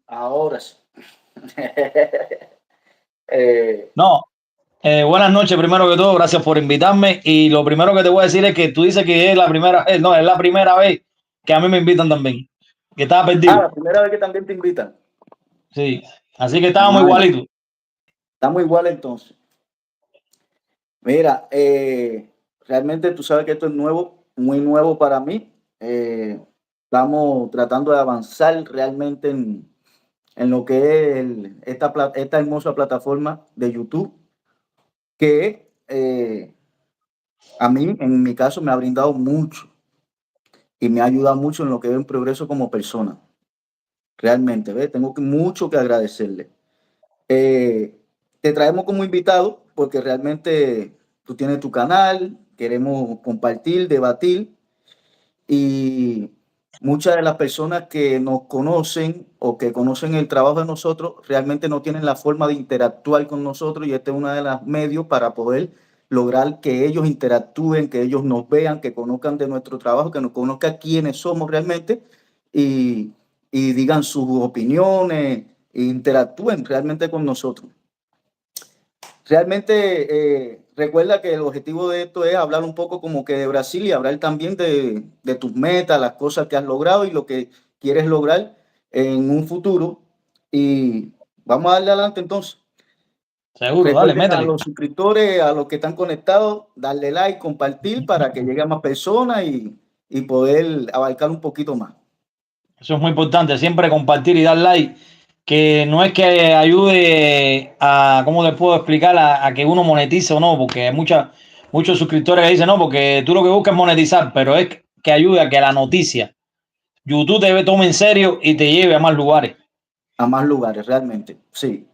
Ahora sí. Eh, No, buenas noches, primero que todo, gracias por invitarme. Y lo primero que te voy a decir es que tú dices que es la primera, no, es la primera vez que a mí me invitan también, que estaba perdido. la primera vez que también te invitan. Sí, así que estábamos Ay, igualitos. estamos igual entonces. Mira, realmente tú sabes que esto es nuevo, muy nuevo para mí. Estamos tratando de avanzar realmente en lo que es esta hermosa plataforma de YouTube, que a mí, en mi caso, me ha brindado mucho y me ha ayudado mucho en lo que es un progreso como persona. Realmente, ¿ves? Tengo mucho que agradecerle. Te traemos como invitado porque realmente tú tienes tu canal, queremos compartir, debatir y muchas de las personas que nos conocen o que conocen el trabajo de nosotros realmente no tienen la forma de interactuar con nosotros y este es uno de los medios para poder lograr que ellos interactúen, que ellos nos vean, que conozcan de nuestro trabajo, que nos conozcan quiénes somos realmente y, y digan sus opiniones, e interactúen realmente con nosotros. Realmente recuerda que el objetivo de esto es hablar un poco como que de Brasil y hablar también de tus metas, las cosas que has logrado y lo que quieres lograr en un futuro. Y vamos a darle adelante entonces. Seguro, dale, Recuerden a métele. los suscriptores, a los que están conectados, darle like, compartir para que llegue a más personas y poder abarcar un poquito más. Eso es muy importante, siempre compartir y dar like, que no es que ayude a, ¿cómo le puedo explicar? A que uno monetice o no, porque hay muchos suscriptores que dicen, no, porque tú lo que buscas es monetizar, pero es que ayude a que la noticia, YouTube te tome en serio y te lleve a más lugares. A más lugares, realmente, sí.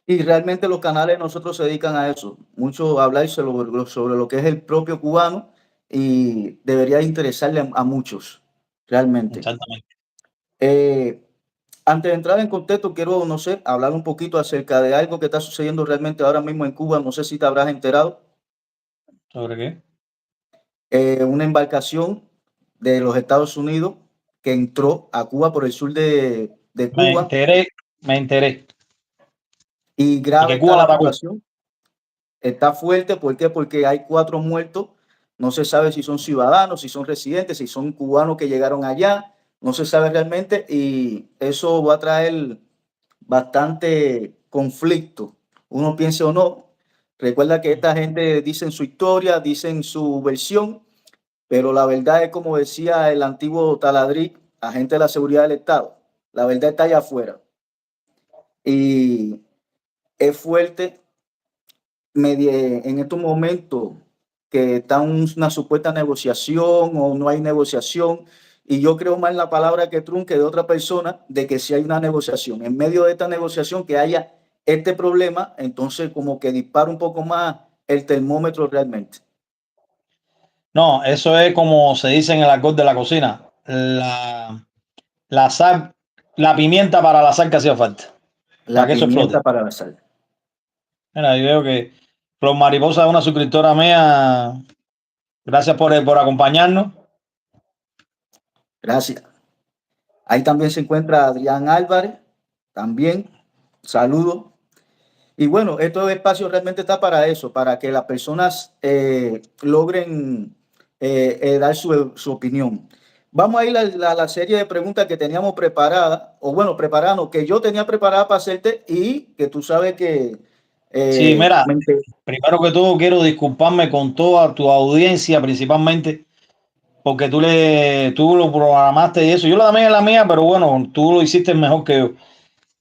Y realmente los canales de nosotros se dedican a eso, mucho a hablar sobre lo que es el propio cubano y debería interesarle a muchos, realmente. Exactamente. Eh, Antes de entrar en contexto, quiero, no sé, hablar un poquito acerca de algo que está sucediendo realmente ahora mismo en Cuba, no sé si te habrás enterado, ¿Sobre qué? una embarcación de los Estados Unidos que entró a Cuba por el sur de Me Cuba enteré, me enteré. y Y grave que está Cuba la la atacó. situación. Está fuerte, ¿por qué? Porque hay 4 muertos, no se sabe si son ciudadanos, si son residentes, si son cubanos que llegaron allá, no se sabe realmente y eso va a traer bastante conflicto, uno piense o no. Recuerda que esta gente dicen su historia, dicen su versión, pero la verdad es como decía el antiguo Taladric, agente de la seguridad del Estado, la verdad está allá afuera y es fuerte en estos momentos que está una supuesta negociación o no hay negociación, y yo creo más en la palabra que Trump que de otra persona, de que si hay una negociación, en medio de esta negociación que haya este problema, entonces como que dispara un poco más el termómetro realmente. No, eso es como se dice en el argot de la cocina. La sal, la pimienta para la sal que hacía falta, para La que eso pimienta explote. para la sal. Mira, yo veo que Flor Mariposa es una suscriptora mía. Gracias por acompañarnos. Gracias. Ahí también se encuentra Adrián Álvarez, también, saludos. Y bueno, este espacio realmente está para eso, para que las personas logren dar su opinión. Vamos a ir a la serie de preguntas que teníamos preparada, o bueno, preparando, que yo tenía preparada para hacerte y que tú sabes que Sí, eh, mira, me inte- primero que todo quiero disculparme con toda tu audiencia, principalmente porque tú lo programaste y eso. Yo también en la mía, pero bueno, tú lo hiciste mejor que yo.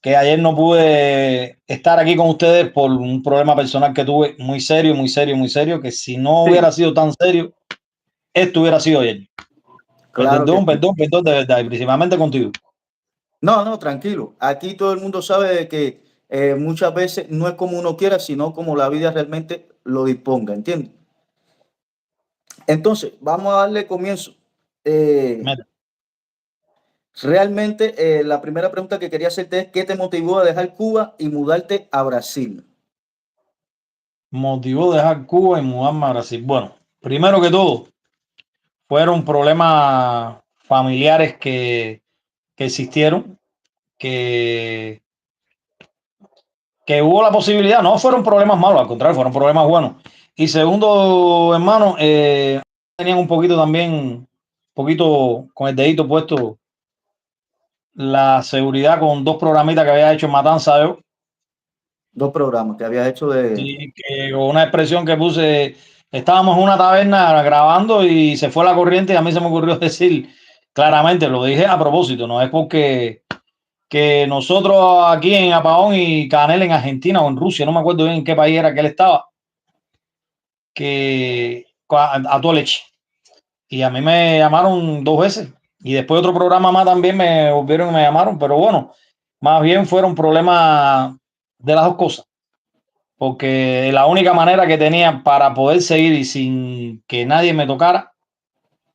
Que ayer no pude estar aquí con ustedes por un problema personal que tuve muy serio, muy serio, muy serio, que si no sí, hubiera sido tan serio, esto hubiera sido ayer. claro que Perdón, sí. perdón, perdón de verdad, y principalmente contigo. No, no, tranquilo. Aquí todo el mundo sabe de que muchas veces no es como uno quiera, sino como la vida realmente lo disponga, ¿entiendes? Entonces, vamos a darle comienzo. Eh, Me Realmente, la primera pregunta que quería hacerte es, ¿qué te motivó a dejar Cuba y mudarte a Brasil? motivó dejar Cuba y mudarme a Brasil. Bueno, primero que todo, fueron problemas familiares que existieron, que, que hubo la posibilidad, no fueron problemas malos, al contrario, fueron problemas buenos. Y segundo, hermano, tenían un poquito también, un poquito con el dedito puesto la seguridad con dos programitas que había hecho en Matanza yo. Dos programas que habías hecho de... Sí, que con una expresión que puse, estábamos en una taberna grabando y se fue la corriente y a mí se me ocurrió decir claramente, lo dije a propósito, no es porque que nosotros aquí en Apagón y Canel en Argentina o en Rusia, no me acuerdo bien en qué país era que él estaba, que a tu leche. Y a mí me llamaron dos veces y después otro programa más también me volvieron y me llamaron, pero bueno, más bien fueron problemas de las dos cosas, porque la única manera que tenía para poder seguir y sin que nadie me tocara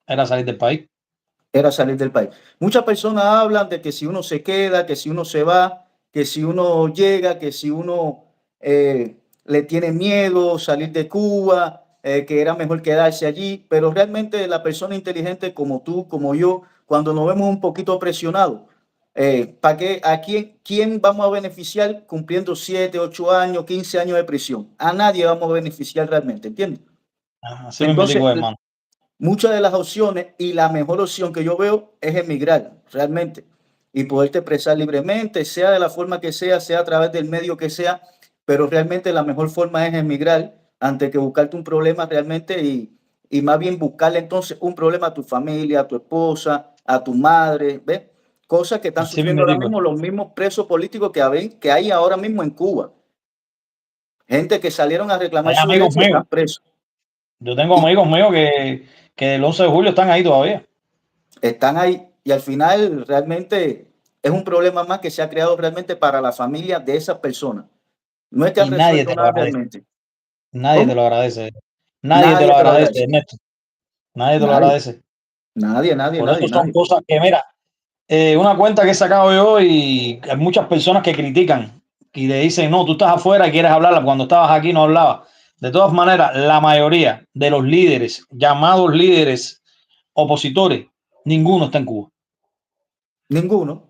era salir del país. Era salir del país. Muchas personas hablan de que si uno se queda, que si uno se va, que si uno llega, que si uno le tiene miedo salir de Cuba, que era mejor quedarse allí, pero realmente la persona inteligente como tú, como yo, cuando nos vemos un poquito presionados, ¿para qué? ¿Quién vamos a beneficiar cumpliendo 7, 8 años, 15 años de prisión? A nadie vamos a beneficiar realmente, ¿entiendes? Así me Entonces, digo, hermano. muchas de las opciones y la mejor opción que yo veo es emigrar realmente y poderte expresar libremente, sea de la forma que sea a través del medio que sea, pero realmente la mejor forma es emigrar antes que buscarte un problema realmente y más bien buscarle entonces un problema a tu familia, a tu esposa, a tu madre, ¿ves? Cosas que están Así sufriendo me ahora digo. mismo los mismos presos políticos que hay ahora mismo en Cuba. Gente que salieron a reclamar Hay su amigos derecho y míos, están presos. yo tengo Y amigos míos que el 11 de julio están ahí todavía están ahí y al final realmente es un problema más que se ha creado realmente para la familia de esas personas. No es que ha y nadie resuelto te lo nada agradece. realmente. Nadie te lo ¿Cómo? agradece. Nadie te Nadie lo te lo agradece, agradece. Ernesto. Nadie te lo Nadie, agradece. Por eso son nadie. cosas que, mira, una cuenta que he sacado yo y hay muchas personas que critican y le dicen, no, tú estás afuera y quieres hablarla, cuando estabas aquí no hablabas. De todas maneras, la mayoría de los líderes, llamados líderes opositores, ninguno está en Cuba. Ninguno.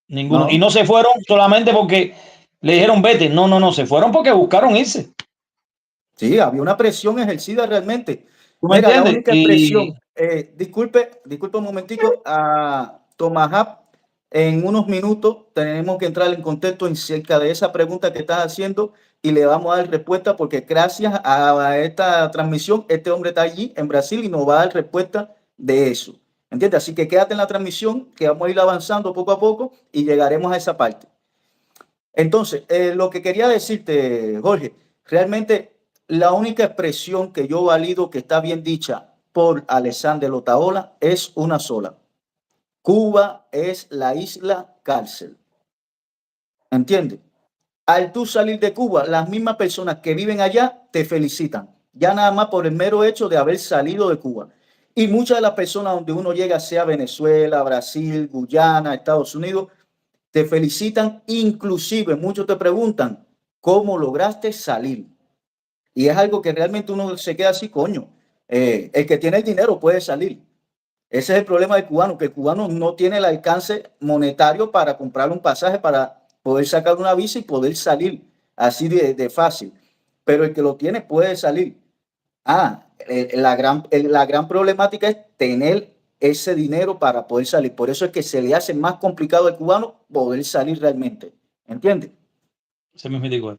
Ninguno. Y No. no se fueron solamente porque le dijeron vete. No, no, no. Se fueron porque buscaron irse. Sí, había una presión ejercida realmente. ¿Tú me Mira, la entiendes? única Y expresión, disculpe un momentico, a Tomás Hap, en unos minutos tenemos que entrar en contexto en cerca de esa pregunta que estás haciendo y le vamos a dar respuesta porque gracias a esta transmisión, este hombre está allí en Brasil y nos va a dar respuesta de eso. ¿Entiendes? Así que quédate en la transmisión que vamos a ir avanzando poco a poco y llegaremos a esa parte. Entonces, lo que quería decirte, Jorge, realmente la única expresión que yo valido que está bien dicha por Alexander Otaola es una sola. Cuba es la isla cárcel. ¿Entiendes? Al tú salir de Cuba, las mismas personas que viven allá te felicitan, ya nada más por el mero hecho de haber salido de Cuba. Y muchas de las personas donde uno llega, sea Venezuela, Brasil, Guyana, Estados Unidos, te felicitan, inclusive muchos te preguntan cómo lograste salir. Y es algo que realmente uno se queda así, coño. El que tiene el dinero puede salir. Ese es el problema del cubano, que el cubano no tiene el alcance monetario para comprar un pasaje, para poder sacar una visa y poder salir así de fácil. Pero el que lo tiene puede salir. La gran problemática es tener ese dinero para poder salir. Por eso es que se le hace más complicado al cubano poder salir realmente. ¿Entiendes? se me dijo,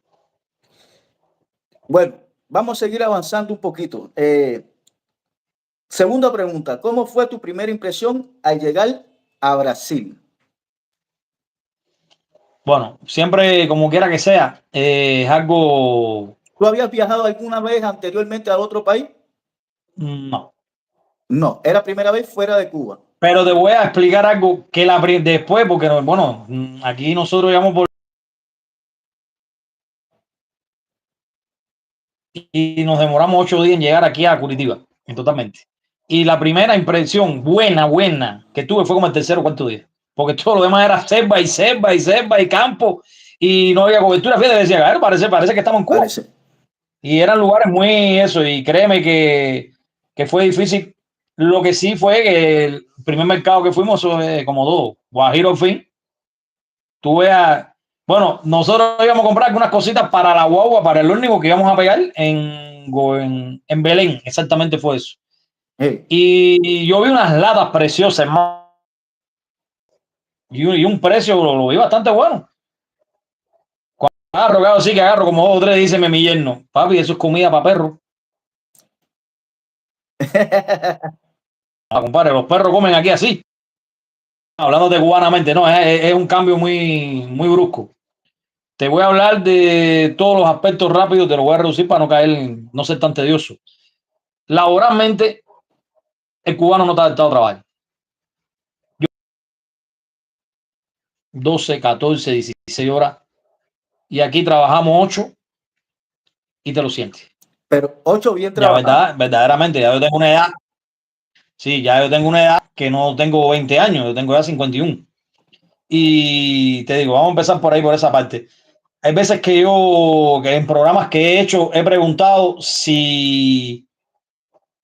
Bueno, vamos a seguir avanzando un poquito. Segunda pregunta, ¿cómo fue tu primera impresión al llegar a Brasil? bueno, siempre como quiera que sea, es algo, ¿Tú habías viajado alguna vez anteriormente a otro país? no. No, era primera vez fuera de Cuba. Pero te voy a explicar algo que después, porque bueno, aquí nosotros llamamos por y nos demoramos 8 días en llegar aquí a Curitiba, totalmente. Y la primera impresión buena que tuve fue como el tercer o cuarto día, porque todo lo demás era selva y selva y selva y campo y no había cobertura. Fíjate, decía, a ver, parece que estamos en Cuba. Parece. Y eran lugares muy eso, y créeme que fue difícil. Lo que sí fue que el primer mercado que fuimos, como dos, Guajiro al fin, Tú veas, bueno, nosotros íbamos a comprar algunas cositas para la guagua, para el ómnibus que íbamos a pegar en Belén, exactamente fue eso. Hey, Y yo vi unas latas preciosas, hermano, y un precio lo vi bastante bueno. Agarro, claro, sí que agarro como 2 o 3, dice mi yerno, papi, eso es comida para perros. Ah, compadre, los perros comen aquí así. Hablando de cubanamente, no, es un cambio muy brusco. Te voy a hablar de todos los aspectos rápidos, te lo voy a reducir para no caer, no ser tan tedioso. Laboralmente, el cubano no está adaptado a trabajar. 12, 14, 16 horas. Y aquí trabajamos 8 y te lo sientes. pero 8 bien Ya, trabajados. verdad, verdaderamente, ya yo tengo una edad. Sí, ya yo tengo una edad que no tengo 20 años, yo tengo ya 51. Y te digo, vamos a empezar por ahí, por esa parte. Hay veces que yo, que en programas que he hecho, he preguntado si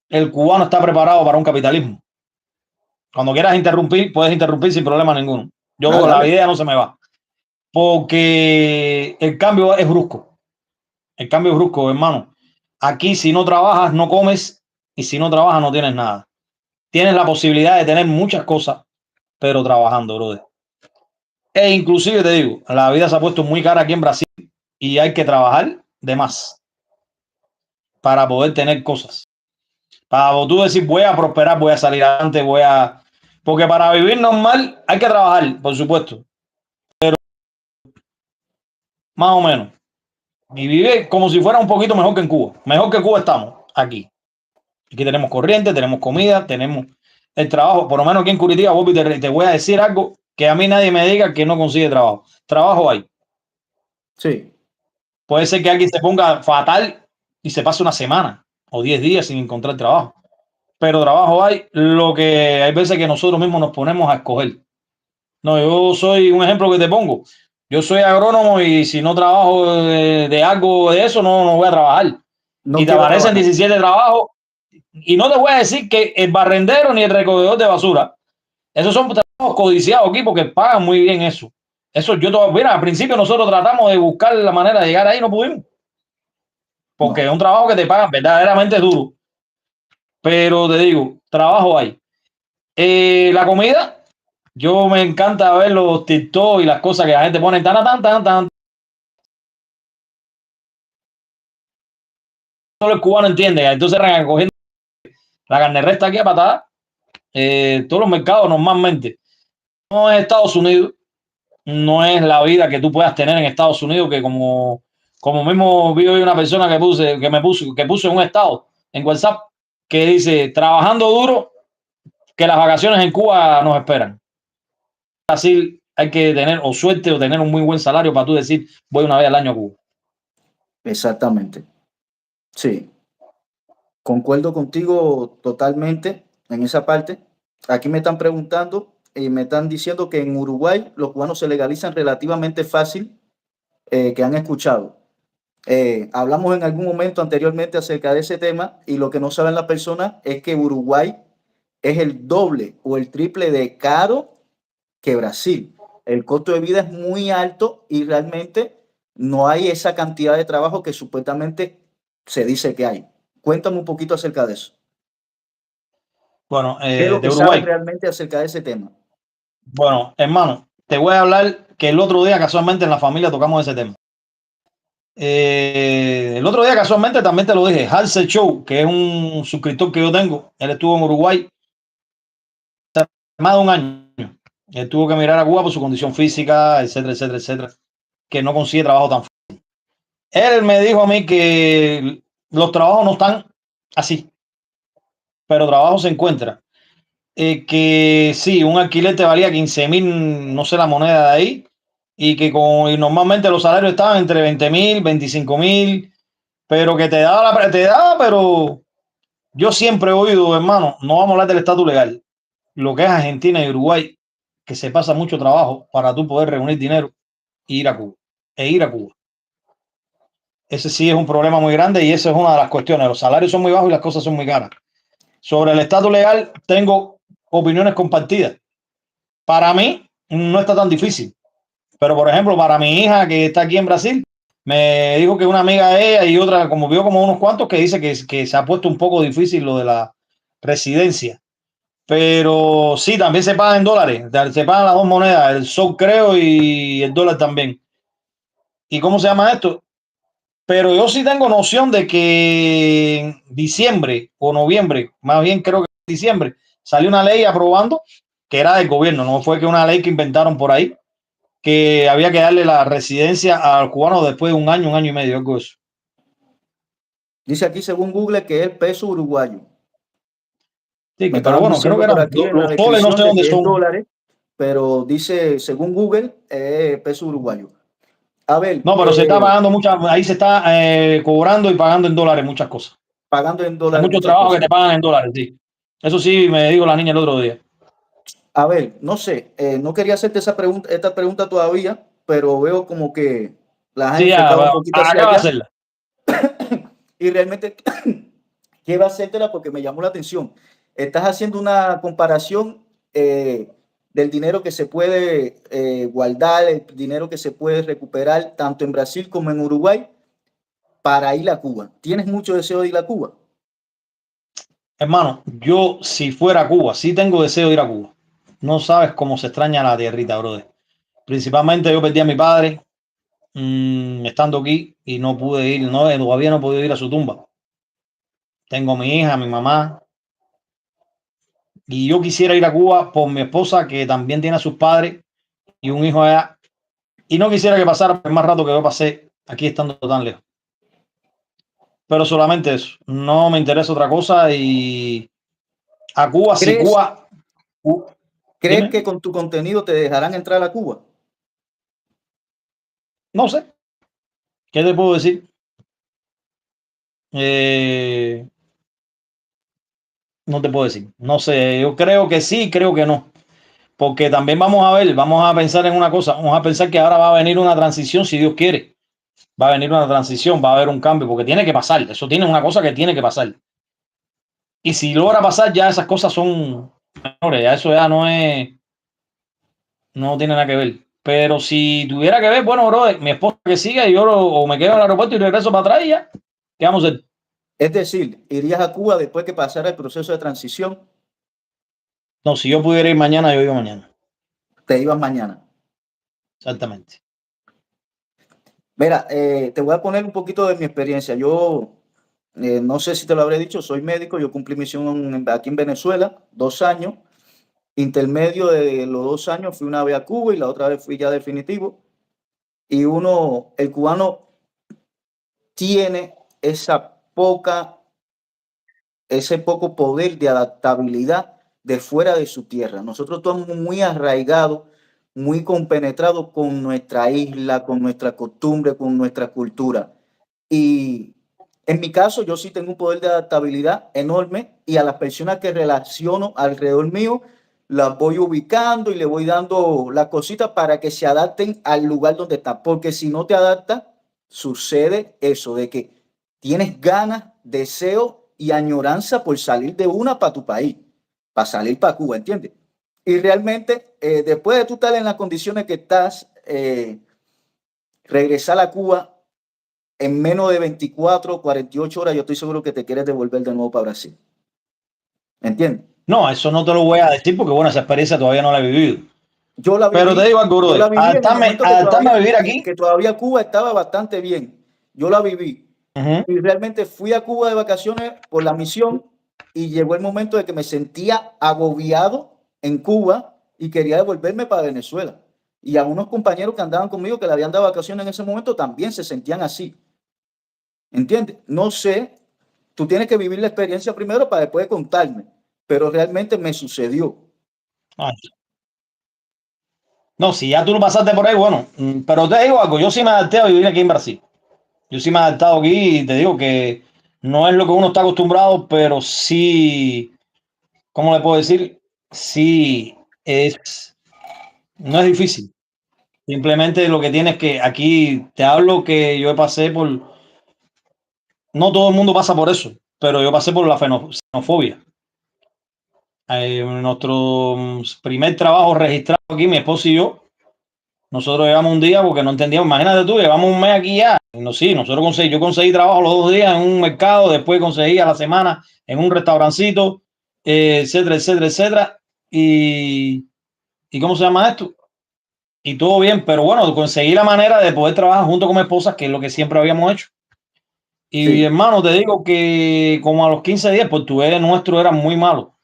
el cubano está preparado para un capitalismo. Cuando quieras interrumpir, puedes interrumpir sin problema ninguno. Dale, Yo, la dale. idea no se me va. Porque el cambio es brusco. El cambio es brusco, hermano. Aquí, si no trabajas, no comes. Y si no trabajas, no tienes nada. Tienes la posibilidad de tener muchas cosas, pero trabajando, brother. E inclusive te digo, la vida se ha puesto muy cara aquí en Brasil y hay que trabajar de más para poder tener cosas. Para tú decir, voy a prosperar, voy a salir adelante, voy a... Porque para vivir normal hay que trabajar, por supuesto, más o menos. Y vive como si fuera un poquito mejor que en Cuba. Mejor que Cuba estamos aquí. Aquí tenemos corriente, tenemos comida, tenemos el trabajo. Por lo menos aquí en Curitiba, Bobby, te voy a decir algo que a mí nadie me diga que no consigue trabajo. Trabajo hay. Sí. Puede ser que alguien se ponga fatal y se pase una semana o 10 días sin encontrar trabajo. Pero trabajo hay. Lo que hay veces que nosotros mismos nos ponemos a escoger. No, yo soy un ejemplo que te pongo. Yo soy agrónomo y si no trabajo de algo de eso, no voy a trabajar. No Y te quiero aparecen trabajar. 17 trabajos. Y no te voy a decir que el barrendero ni el recogedor de basura, esos son trabajos codiciados aquí porque pagan muy bien eso. Eso yo todavía, mira, al principio nosotros tratamos de buscar la manera de llegar ahí, no pudimos. Porque es No. un trabajo que te pagan verdaderamente duro. Pero te digo, trabajo hay. La comida, yo me encanta ver los TikTok y las cosas que la gente pone tan, tan, tan, tan. Solo el cubano entiende. Entonces recogiendo la carne resta aquí a patada. Todos los mercados normalmente. No es Estados Unidos, no es la vida que tú puedas tener en Estados Unidos, que como mismo vi hoy una persona que puso en un estado en WhatsApp que dice trabajando duro que las vacaciones en Cuba nos esperan. Así hay que tener o suerte o tener un muy buen salario para tú decir voy una vez al año a Cuba. Exactamente. Sí. Concuerdo contigo totalmente en esa parte. Aquí me están preguntando y me están diciendo que en Uruguay los cubanos se legalizan relativamente fácil, que han escuchado. Hablamos en algún momento anteriormente acerca de ese tema y lo que no saben las personas es que Uruguay es el doble o el triple de caro que Brasil. El costo de vida es muy alto y realmente no hay esa cantidad de trabajo que supuestamente se dice que hay. Cuéntame un poquito acerca de eso. Bueno, ¿Qué es lo de que sabes Uruguay. realmente acerca de ese tema? Bueno, hermano, te voy a hablar que el otro día casualmente en la familia tocamos ese tema. El otro día casualmente también te lo dije, Halsey Show, que es un suscriptor que yo tengo, él estuvo en Uruguay más de un año. Él tuvo que mirar a Cuba por su condición física, etcétera, etcétera, etcétera, que no consigue trabajo tan fácil. Él me dijo a mí que los trabajos no están así, pero trabajo se encuentra. Que sí, un alquiler te valía 15.000, no sé la moneda de ahí, y normalmente los salarios estaban entre 20.000, 25.000, pero que te daba, pero yo siempre he oído, hermano, no vamos a hablar del estatus legal, lo que es Argentina y Uruguay, que se pasa mucho trabajo para tú poder reunir dinero e ir a Cuba, e ir a Cuba. Ese sí es un problema muy grande y esa es una de las cuestiones. Los salarios son muy bajos y las cosas son muy caras. Sobre el estatus legal, tengo opiniones compartidas. Para mí no está tan difícil, Pero, por ejemplo, para mi hija que está aquí en Brasil, me dijo que una amiga de ella y otra, como vio como unos cuantos, que dice que se ha puesto un poco difícil lo de la residencia. Pero sí, también se pagan en dólares, se pagan las dos monedas, el sol creo y el dólar también. ¿Y cómo se llama esto? Pero yo sí tengo noción de que en diciembre o noviembre, más bien creo que en diciembre, salió una ley aprobando que era del gobierno, no fue que una ley que inventaron por ahí, que había que darle la residencia al cubano después de un año y medio, algo de eso. Dice aquí, según Google, que es el peso uruguayo. Sí, Me pero estaban bueno, creo diciendo que por eran aquí en la los soles, no descripción sé de dónde que es son. dólares, pero dice, según Google, es peso uruguayo. A ver, No, pero se está pagando muchas, ahí se está cobrando y pagando en dólares muchas cosas. pagando en Hay dólares muchos muchas trabajos que cosas. te pagan en dólares, sí. Eso sí, me dijo la niña el otro día. A ver, no sé, no quería hacerte esta pregunta todavía, pero veo como que las has Sí, ya, enfocado un poquito hacia acaba de allá hacerla. y realmente quiero hacértela porque me llamó la atención. Estás haciendo una comparación del dinero que se puede guardar, el dinero que se puede recuperar tanto en Brasil como en Uruguay para ir a Cuba. ¿Tienes mucho deseo de ir a Cuba? Hermano, yo si fuera a Cuba, sí tengo deseo de ir a Cuba. No sabes cómo se extraña la tierrita, brother. Principalmente yo perdí a mi padre estando aquí y no pude ir, no, todavía no he podido ir a su tumba. Tengo a mi hija, a mi mamá, y yo quisiera ir a Cuba por mi esposa que también tiene a sus padres y un hijo allá. Y no quisiera que pasara el más rato que yo pasé aquí estando tan lejos. Pero solamente eso. No me interesa otra cosa y a Cuba, si ¿Crees, Cuba, ¿Crees dime, que con tu contenido te dejarán entrar a Cuba? no sé, ¿qué te puedo decir? Eh, no te puedo decir, no sé, yo creo que sí, creo que no, porque también vamos a ver, vamos a pensar en una cosa, vamos a pensar que ahora va a venir una transición, si Dios quiere, va a venir una transición, va a haber un cambio, porque tiene que pasar, eso tiene una cosa que tiene que pasar. Y si logra pasar, ya esas cosas son menores, ya eso ya no es, no tiene nada que ver. Pero si tuviera que ver, bueno, bro, mi esposa que siga y yo o me quedo en el aeropuerto y regreso para atrás y ya, ¿qué vamos a hacer? Es decir, irías a Cuba después que pasara el proceso de transición, No, si yo pudiera ir mañana, yo iba mañana. te ibas mañana. Exactamente. Mira, te voy a poner un poquito de mi experiencia. Yo no sé si te lo habré dicho, soy médico, yo cumplí misión aquí en Venezuela, 2 años. Intermedio de los 2 años fui una vez a Cuba y la otra vez fui ya definitivo. Y el cubano tiene ese poco poder de adaptabilidad de fuera de su tierra. Nosotros estamos muy arraigados, muy compenetrados con nuestra isla, con nuestra costumbre, con nuestra cultura. Y en mi caso, yo sí tengo un poder de adaptabilidad enorme y a las personas que relaciono alrededor mío las voy ubicando y le voy dando las cositas para que se adapten al lugar donde están. Porque si no te adaptas, sucede eso de que tienes ganas, deseo y añoranza por salir de una para tu país, para salir para Cuba, ¿entiendes? Y realmente, después de tú estar en las condiciones que estás, regresar a Cuba en menos de 24 o 48 horas, yo estoy seguro que te quieres devolver de nuevo para Brasil. ¿Entiendes? No, eso no te lo voy a decir porque, bueno, esa experiencia todavía no la he vivido. Pero te digo algo, Yo la brother, viví en el momento adaptarme a vivir aquí. que todavía Cuba estaba bastante bien. Yo la viví. Uh-huh. Y realmente fui a Cuba de vacaciones por la misión y llegó el momento de que me sentía agobiado en Cuba y quería devolverme para Venezuela. Y a unos compañeros que andaban conmigo que le habían dado vacaciones en ese momento también se sentían así. ¿Entiendes? No sé, tú tienes que vivir la experiencia primero para después contarme, pero realmente me sucedió. Ay, no, si ya tú lo pasaste por ahí, bueno, pero te digo algo, yo sí me adapté a vivir aquí en Brasil. Yo sí me he adaptado aquí y te digo que no es lo que uno está acostumbrado, pero sí, ¿cómo le puedo decir? Sí, no es difícil. Simplemente lo que tienes que, aquí te hablo que yo pasé por, no todo el mundo pasa por eso, pero yo pasé por la xenofobia. Nuestro primer trabajo registrado aquí, mi esposo y yo, nosotros llevamos un día porque no entendíamos. Imagínate tú, llevamos un mes aquí ya. No, sí, yo conseguí trabajo los 2 días en un mercado, después conseguí a la semana en un restaurancito, etcétera, etcétera, etcétera. ¿Y cómo se llama esto? Y todo bien, pero bueno, conseguí la manera de poder trabajar junto con mi esposa, que es lo que siempre habíamos hecho. Y Sí, hermano, te digo que como a los 15 días, el portugués nuestro era muy malo,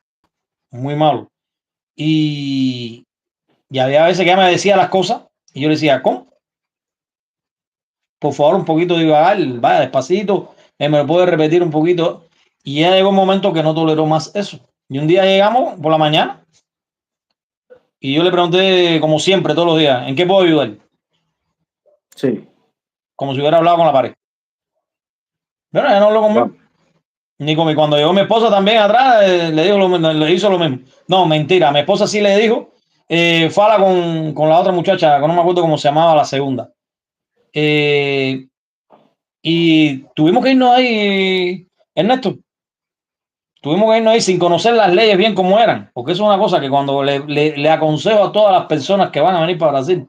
muy malo. Y, y había veces que ella me decía las cosas y yo le decía, ¿cómo? Por favor, un poquito de divagar, vaya despacito, me lo puede repetir un poquito. Y ya llegó un momento que no toleró más eso. Y un día llegamos por la mañana y yo le pregunté, como siempre, todos los días, ¿en qué puedo ayudar? sí. Como si hubiera hablado con la pared. Pero ella no habló conmigo. Wow. Ni con mi, cuando llegó mi esposa también atrás, le dijo le hizo lo mismo. No, mentira, mi esposa sí le dijo, fala con la otra muchacha, que no me acuerdo cómo se llamaba la segunda. Eh, y tuvimos que irnos ahí, Ernesto, tuvimos que irnos ahí sin conocer las leyes bien como eran, porque eso es una cosa que cuando le aconsejo a todas las personas que van a venir para Brasil,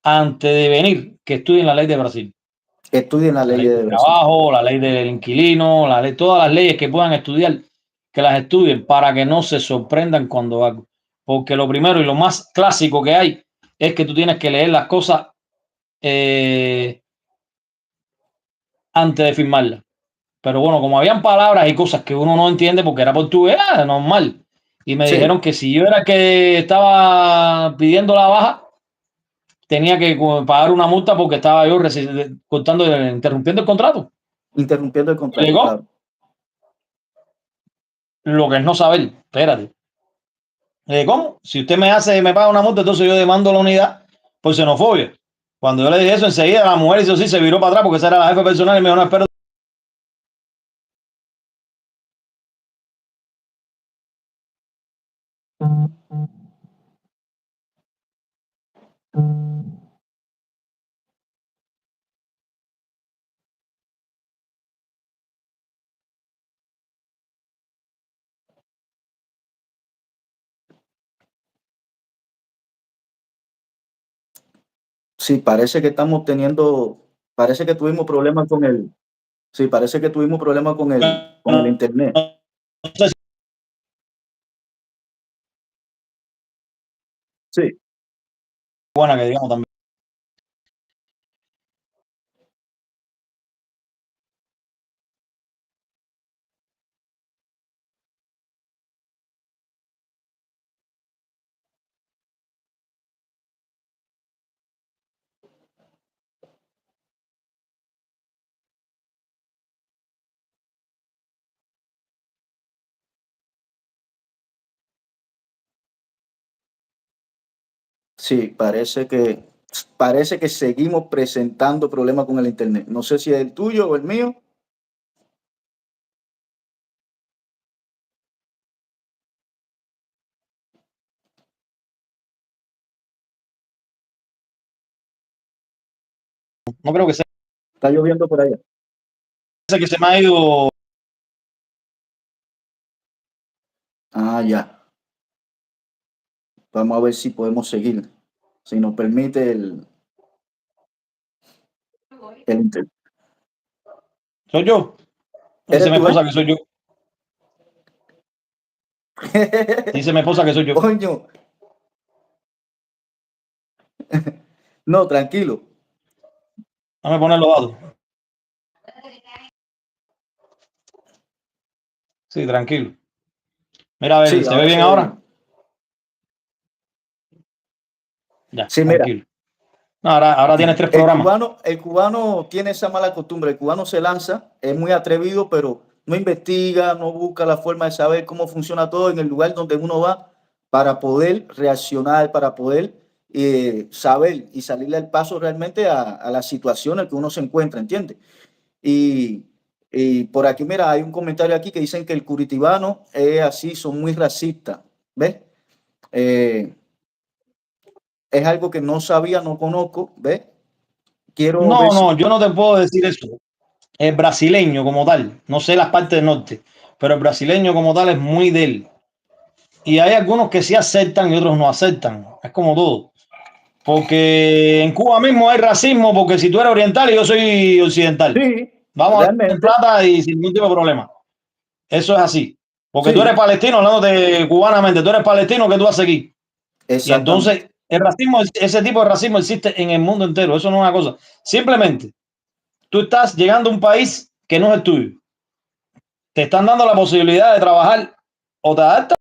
antes de venir, que estudien la ley de Brasil. Estudien la La ley ley de del Brasil. trabajo, la ley del inquilino, la ley, todas las leyes que puedan estudiar, que las estudien para que no se sorprendan cuando algo. Porque lo primero y lo más clásico que hay es que tú tienes que leer las cosas eh, antes de firmarlas. Pero bueno, como habían palabras y cosas que uno no entiende porque era portugués, normal. Y me Sí, dijeron que si yo era el que estaba pidiendo la baja, tenía que pagar una multa porque estaba yo cortando, interrumpiendo el contrato. interrumpiendo el Y contrato, llegó claro. lo que es no saber. Espérate. ¿Cómo? Si usted me paga una multa, entonces yo demando la unidad por xenofobia. Cuando yo le dije eso, enseguida la mujer hizo así, se viró para atrás porque esa era la jefe personal y me dijo, no, espero. Sí, parece que tuvimos problemas con el, sí, parece que tuvimos problemas con el internet. No sé si Sí, es buena que digamos también. sí, parece que seguimos presentando problemas con el internet. No sé si es el tuyo o el mío. No creo que sea Está lloviendo por allá. que se me ha ido. Ah, ya. Vamos a ver si podemos seguir. Si nos permite el internet. Soy yo. Dice ¿Eres mi tú, esposa que soy yo. Dice mi esposa que soy yo. Coño, no, tranquilo. Dame poner los datos. Sí, tranquilo. Mira, a ver, Sí, ¿se ve ahora bien se ve bien. ahora? Ya, Sí, mira, tranquilo. No, ahora tienes 3 programas. el cubano tiene esa mala costumbre. El cubano se lanza, es muy atrevido, pero no investiga, no busca la forma de saber cómo funciona todo en el lugar donde uno va para poder reaccionar, para poder saber y salirle al paso realmente a las situaciones que uno se encuentra, ¿entiendes? Y, y por aquí, mira, hay un comentario aquí que dicen que el curitibano es así, son muy racistas, ¿ves? Eh, es algo que no sabía, no conozco, ¿ves? Quiero ver No, si... no, yo no te puedo decir eso. El brasileño como tal, no sé las partes del norte, pero el brasileño como tal es muy de él. Y hay algunos que sí aceptan y otros no aceptan. Es como todo. Porque en Cuba mismo hay racismo, porque si tú eres oriental y yo soy occidental, Sí, vamos a hablar en realmente, plata y sin ningún tipo de problema. Eso es así. Porque tú eres sí, palestino, hablando de cubanamente, tú eres palestino, ¿qué tú haces aquí? Y exactamente, entonces el racismo, ese tipo de racismo existe en el mundo entero. Eso no es una cosa. Simplemente tú estás llegando a un país que no es el tuyo. Te están dando la posibilidad de trabajar, o te adaptas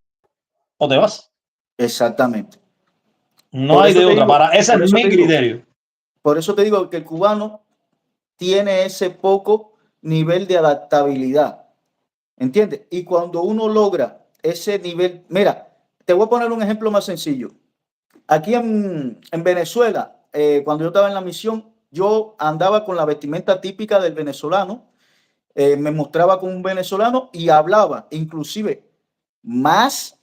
o te vas. exactamente. No Por hay eso de te otra. digo, Para ese es por eso te mi digo, criterio. por eso te digo que el cubano tiene ese poco nivel de adaptabilidad, ¿entiendes? Y cuando uno logra ese nivel, mira, te voy a poner un ejemplo más sencillo. Aquí en Venezuela, cuando yo estaba en la misión, yo andaba con la vestimenta típica del venezolano, me mostraba como un venezolano y hablaba, inclusive, más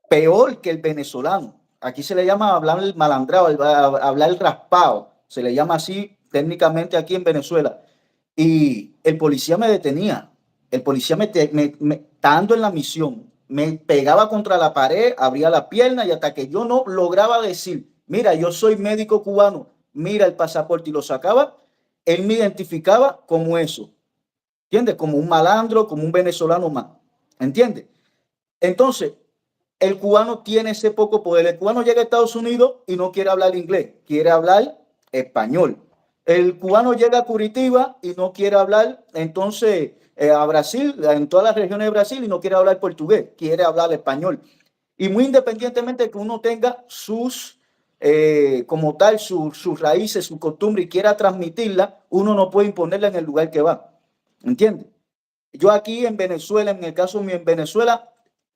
peor que el venezolano. Aquí se le llama hablar el malandrado, hablar el raspado, se le llama así técnicamente aquí en Venezuela. Y el policía me detenía, el policía estando en la misión, me pegaba contra la pared, abría la pierna y hasta que yo no lograba decir, mira, yo soy médico cubano, mira el pasaporte y lo sacaba, él me identificaba como eso, ¿entiendes? Como un malandro, como un venezolano más, ¿entiendes? Entonces, el cubano tiene ese poco poder. El cubano llega a Estados Unidos y no quiere hablar inglés, quiere hablar español. El cubano llega a Curitiba y no quiere hablar, entonces, a Brasil, en todas las regiones de Brasil, y no quiere hablar portugués, quiere hablar español. Y muy independientemente de que uno tenga como tal, sus raíces, su costumbre y quiera transmitirla, uno no puede imponerla en el lugar que va. ¿Entiendes? Yo aquí en Venezuela, en el caso mío en Venezuela,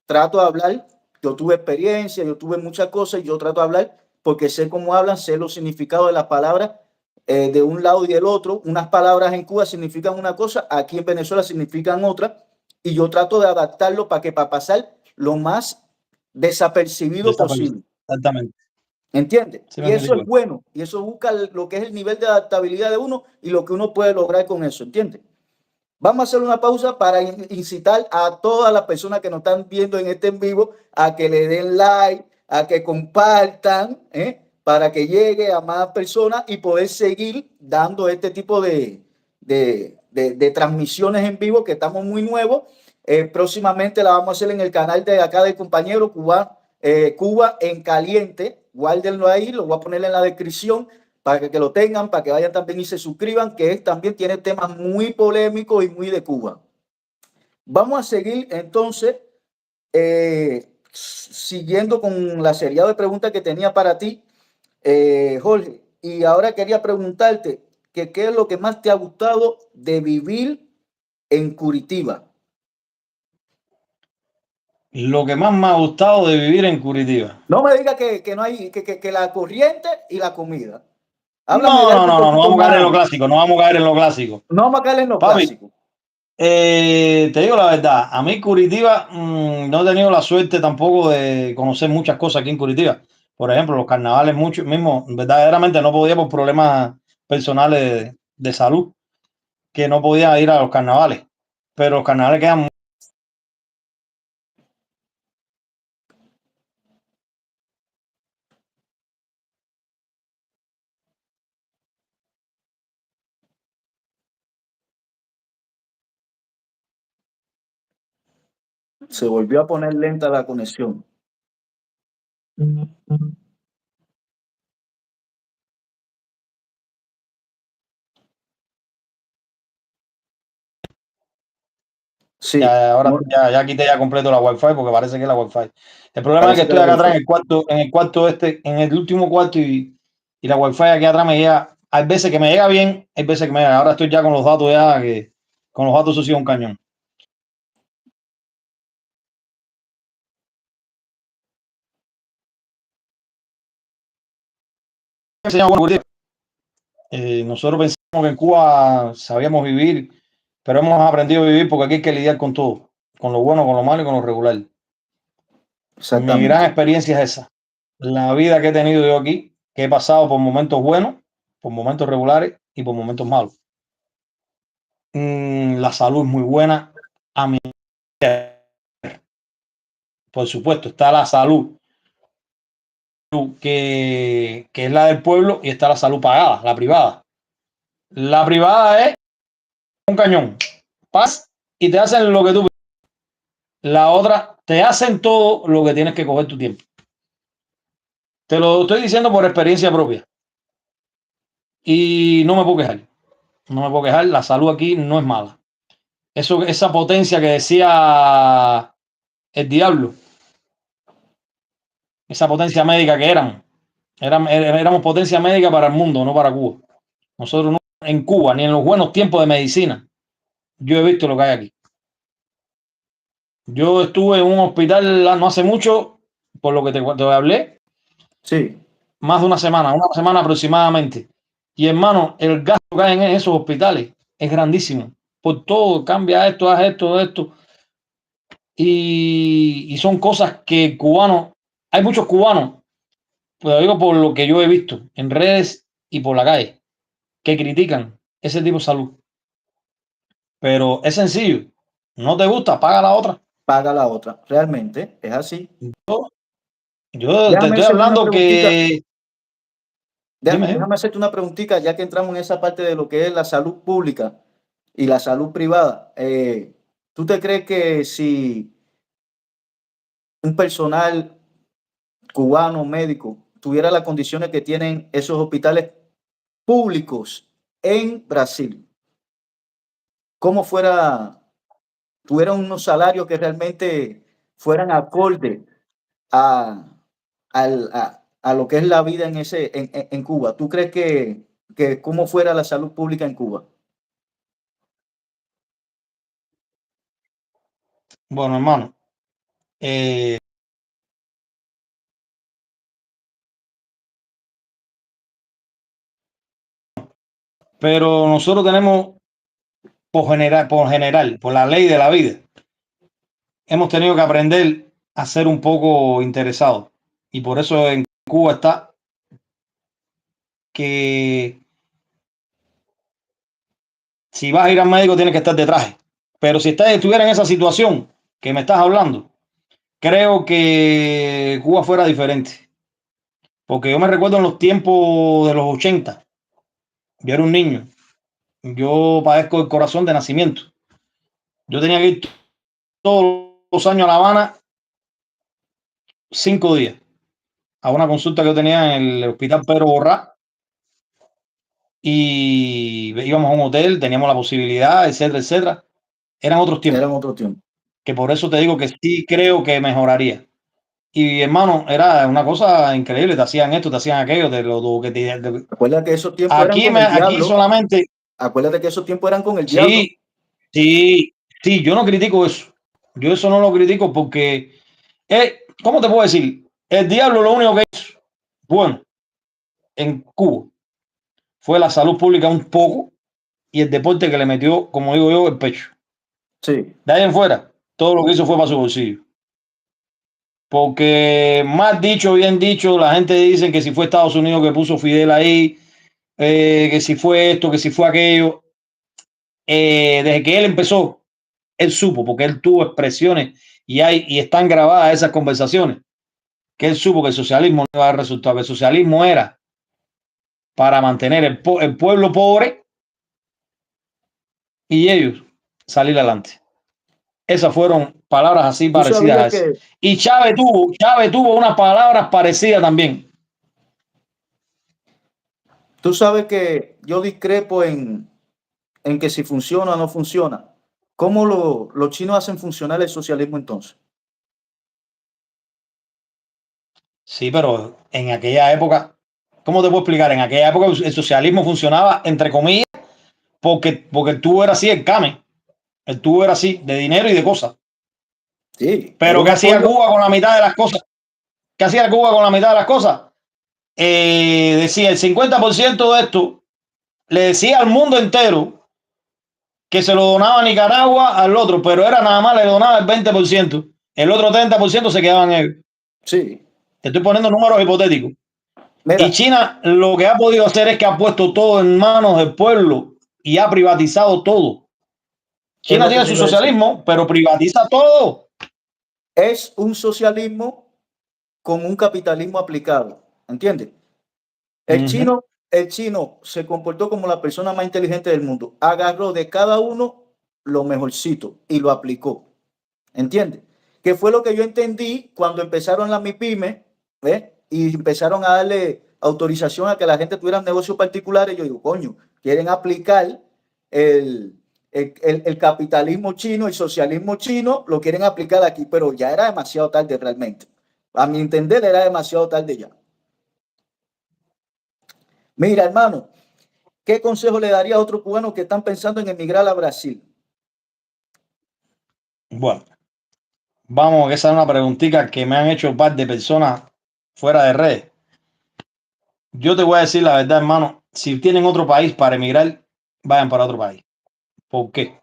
trato de hablar, yo tuve experiencia, yo tuve muchas cosas y yo trato de hablar porque sé cómo hablan, sé los significados de las palabras de un lado y del otro. Unas palabras en Cuba significan una cosa, aquí en Venezuela significan otra y yo trato de adaptarlo para pasar lo más desapercibido posible. Exactamente. ¿Entiendes? Sí me Y eso es explico. bueno y eso busca lo que es el nivel de adaptabilidad de uno y lo que uno puede lograr con eso, ¿entiendes? Vamos a hacer una pausa para incitar a todas las personas que nos están viendo en este en vivo a que le den like, a que compartan, para que llegue a más personas y poder seguir dando este tipo de transmisiones en vivo que estamos muy nuevos. Próximamente la vamos a hacer en el canal de acá del compañero Cuba en Caliente. Guárdenlo ahí, lo voy a poner en la descripción para que lo tengan, para que vayan también y se suscriban, que también tiene temas muy polémicos y muy de Cuba. Vamos a seguir entonces siguiendo con la serie de preguntas que tenía para ti, Jorge. Y ahora quería preguntarte que qué es lo que más te ha gustado de vivir en Curitiba. Lo que más me ha gustado de vivir en Curitiba. No me digas que no hay, que la corriente y la comida. Háblame de No, no, algo un no, no, no poquito vamos a caer en lo más. clásico, no vamos a caer en lo clásico. No vamos a caer en lo Papi, clásico. te digo la verdad, a mí Curitiba no he tenido la suerte tampoco de conocer muchas cosas aquí en Curitiba. Por ejemplo, los carnavales, mucho mismo, verdaderamente no podía por problemas personales de salud, que no podía ir a los carnavales. Pero los carnavales quedan Se volvió a poner lenta la conexión. Sí, ahora no, ya quité ya completo la wifi porque parece que es la wifi. El problema es que parece que estoy la acá atrás wifi. en el cuarto este, en el último cuarto y la wifi aquí atrás me llega. Hay veces que me llega bien, hay veces que me llega. Ahora estoy ya con los datos ya que con los datos eso sí es un cañón. Nosotros pensamos que en Cuba sabíamos vivir, pero hemos aprendido a vivir porque aquí hay que lidiar con todo, con lo bueno, con lo malo y con lo regular. Mi gran Exactamente. experiencia es esa. La vida que he tenido yo aquí, que he pasado por momentos buenos, por momentos regulares y por momentos malos. La salud es muy buena. A mí, por supuesto, está la salud que es la del pueblo, y está la salud pagada, la privada. La privada es un cañón. Paz y te hacen lo que tú. La otra, te hacen todo lo que tienes que coger tu tiempo. Te lo estoy diciendo por experiencia propia. Y no me puedo quejar. No me puedo quejar. La salud aquí no es mala. Esa potencia que decía el diablo, esa potencia médica que éramos potencia médica para el mundo, no para Cuba. Nosotros no, en Cuba, ni en los buenos tiempos de medicina, yo he visto lo que hay aquí. Yo estuve en un hospital no hace mucho, por lo que te hablé, Sí, más de una semana aproximadamente. Y hermano, el gasto que hay en esos hospitales es grandísimo. Por todo, cambia esto, haz esto, esto. Y son cosas que cubanos, hay muchos cubanos, pues lo digo por lo que yo he visto en redes y por la calle, que critican ese tipo de salud. Pero es sencillo. No te gusta, paga la otra. paga la otra. Realmente es así. Yo te Déjame estoy hacerte una hablando preguntita. que. Dime. Déjame hacerte una preguntita, ya que entramos en esa parte de lo que es la salud pública y la salud privada. ¿Tú te crees que si un personal cubano médico tuviera las condiciones que tienen esos hospitales públicos en Brasil, cómo tuvieran unos salarios que realmente fueran acorde a, a lo que es la vida en Cuba? ¿Tú crees que cómo fuera la salud pública en Cuba? Bueno, hermano. eh, pero nosotros tenemos, por la ley de la vida, hemos tenido que aprender a ser un poco interesados. Y por eso en Cuba está que si vas a ir al médico tienes que estar de traje. Pero si estuviera en esa situación que me estás hablando, creo que Cuba fuera diferente. Porque yo me recuerdo en los tiempos de los 80, yo era un niño, yo padezco el corazón de nacimiento. Yo tenía que ir todos los años a La Habana 5 días a una consulta que yo tenía en el hospital Pedro Borrá, y íbamos a un hotel, teníamos la posibilidad, etcétera, etcétera. Eran otros Era tiempos, en otro tiempo. que por eso te digo que sí creo que mejoraría. Y hermano, era una cosa increíble, te hacían esto, te hacían aquello, Acuérdate que esos tiempos eran aquí, con el aquí diablo. solamente, Acuérdate que esos tiempos eran con el diablo. sí, sí, sí, yo no critico eso. Yo eso no lo critico porque, ¿cómo te puedo decir? El diablo lo único que hizo, bueno, en Cuba fue la salud pública un poco y el deporte que le metió, como digo yo, el pecho. Sí, De ahí en fuera, todo lo que hizo fue para su bolsillo. Porque más dicho, bien dicho, la gente dice que si fue Estados Unidos que puso Fidel ahí, que si fue esto, que si fue aquello. Desde que él empezó, él supo, porque él tuvo expresiones y están grabadas esas conversaciones, que él supo que el socialismo no iba a dar resultado, que el socialismo era para mantener el pueblo pobre y ellos salir adelante. Esas fueron palabras así tú parecidas a sabías esas. que, Y Chávez tuvo unas palabras parecidas también. tú sabes que yo discrepo en que si funciona o no funciona. ¿Cómo los chinos hacen funcionar el socialismo entonces? Sí, pero en aquella época, ¿cómo te puedo explicar? En aquella época el socialismo funcionaba, entre comillas, porque el tubo era así, el came. El tubo era así, de dinero y de cosas. Sí, era Pero un ¿qué hacía acuerdo. Cuba con la mitad de las cosas? ¿Qué hacía Cuba con la mitad de las cosas? Decía el 50% de esto, le decía al mundo entero que se lo donaba a Nicaragua al otro, pero era nada más, le donaba el 20%. El otro 30% se quedaban ellos. Sí, Te estoy poniendo números hipotéticos. Y mira, China lo que ha podido hacer es que ha puesto todo en manos del pueblo y ha privatizado todo. es China lo que tiene te su iba a decir. socialismo, pero privatiza todo. Es un socialismo con un capitalismo aplicado. ¿entiendes? Ujú. El chino se comportó como la persona más inteligente del mundo. Agarró de cada uno lo mejorcito y lo aplicó. ¿Entiendes? Que fue lo que yo entendí cuando empezaron las MIPYME, ¿ves? Y empezaron a darle autorización a que la gente tuviera negocios particulares. Yo digo, coño, quieren aplicar el capitalismo chino, el socialismo chino, lo quieren aplicar aquí, pero ya era demasiado tarde realmente. A mi entender, era demasiado tarde ya. Mira, hermano, ¿qué consejo le daría a otros cubanos que están pensando en emigrar a Brasil? Bueno, vamos, esa es una preguntita que me han hecho un par de personas fuera de redes. Yo te voy a decir la verdad, hermano. Si tienen otro país para emigrar, vayan para otro país. ¿Por qué?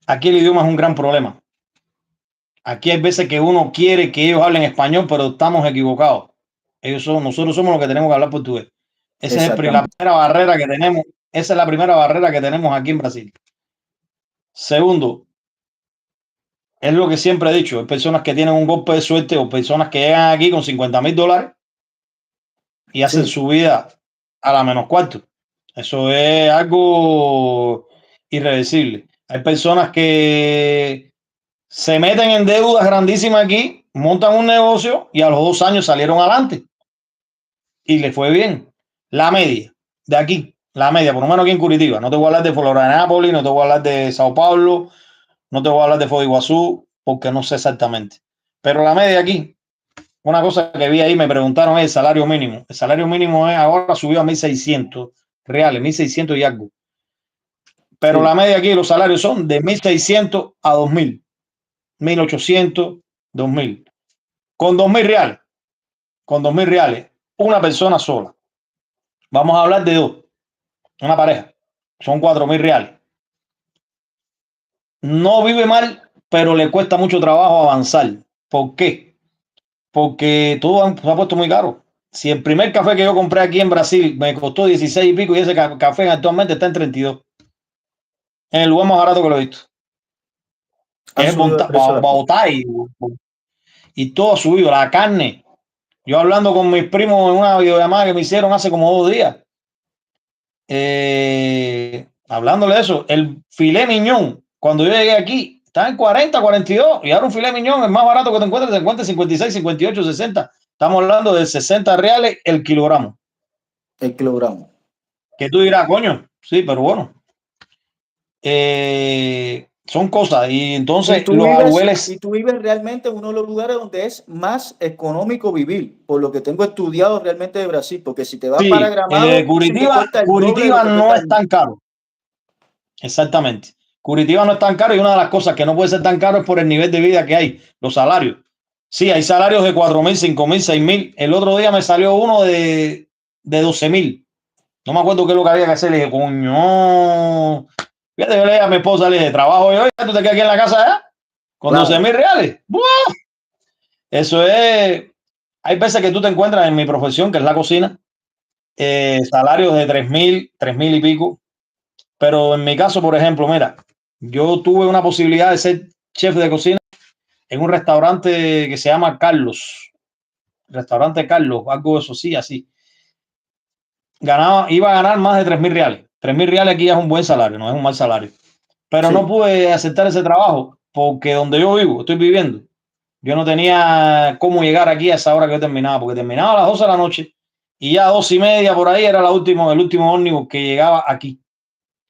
Aquí el idioma es un gran problema. Aquí hay veces que uno quiere que ellos hablen español, pero estamos equivocados. Nosotros somos los que tenemos que hablar portugués. Esa es la Exactamente. primera barrera que tenemos. Esa es la primera barrera que tenemos aquí en Brasil. Segundo, es lo que siempre he dicho. Hay personas que tienen un golpe de suerte o personas que llegan aquí con $50,000 y hacen Sí, su vida a la menos cuarto. Eso es algo irreversible. Hay personas que se meten en deudas grandísimas aquí, montan un negocio y a los 2 años salieron adelante y les fue bien. La media de aquí, la media, por lo menos aquí en Curitiba. No te voy a hablar de Florianópolis, no te voy a hablar de Sao Paulo, no te voy a hablar de Foz de Iguazú, porque no sé exactamente. Pero la media aquí, una cosa que vi ahí, me preguntaron es el salario mínimo. El salario mínimo es ahora subió a 1.600 reales, 1.600 y algo. Pero la sí. media aquí, los salarios son de 1.600 a 2.000, 1.800, 2.000. Con 2.000 reales, con 2.000 reales, una persona sola. Vamos a hablar de dos, una pareja. Son 4.000 reales. No vive mal, pero le cuesta mucho trabajo avanzar. ¿Por qué? Porque todo se ha puesto muy caro. Si el primer café que yo compré aquí en Brasil me costó 16 y pico y ese café actualmente está en 32, en el lugar más barato que lo he visto, que Han es subido de precio las cosas. Bogotá, y todo ha subido, la carne. Yo hablando con mis primos en una videollamada que me hicieron hace como 2 días, hablándole de eso, el filé miñón, cuando yo llegué aquí, estaba en 40, 42, y ahora un filé miñón es más barato que te encuentras, 56, 58, 60. Estamos hablando de 60 reales el kilogramo. El kilogramo. Que tú dirás, coño, sí, pero bueno, son cosas. Y Y entonces tú los vives, abuelos, y tú vives realmente en uno de los lugares donde es más económico vivir, por lo que tengo estudiado realmente de Brasil, porque si te vas para sí, Gramado, dicen que cuesta el doble de lo Curitiba que no cuesta es en... tan caro. Exactamente. Curitiba no es tan caro y una de las cosas que no puede ser tan caro es por el nivel de vida que hay, los salarios. Sí, hay salarios de 4.000, 5.000, 6.000. El otro día me salió uno de 12.000. No me acuerdo qué es lo que había que hacer. Le dije, coño. Fíjate, yo le dije a mi esposa, le dije, trabajo yo, tú te quedas aquí en la casa ya, con doce Claro, mil reales. ¡Buah! Eso es. Hay veces que tú te encuentras en mi profesión, que es la cocina, salarios de 3.000 y pico. Pero en mi caso, por ejemplo, mira, yo tuve una posibilidad de ser chef de cocina en un restaurante que se llama Carlos. Restaurante Carlos, algo de eso, sí, así. Iba a ganar más de 3.000 reales. 3.000 reales aquí ya es un buen salario, no es un mal salario. Pero no sí. pude aceptar ese trabajo porque donde yo vivo, estoy viviendo, yo no tenía cómo llegar aquí a esa hora que yo terminaba, porque terminaba a las 12 de la noche y ya a 2:30 por ahí era el último ómnibus que llegaba aquí,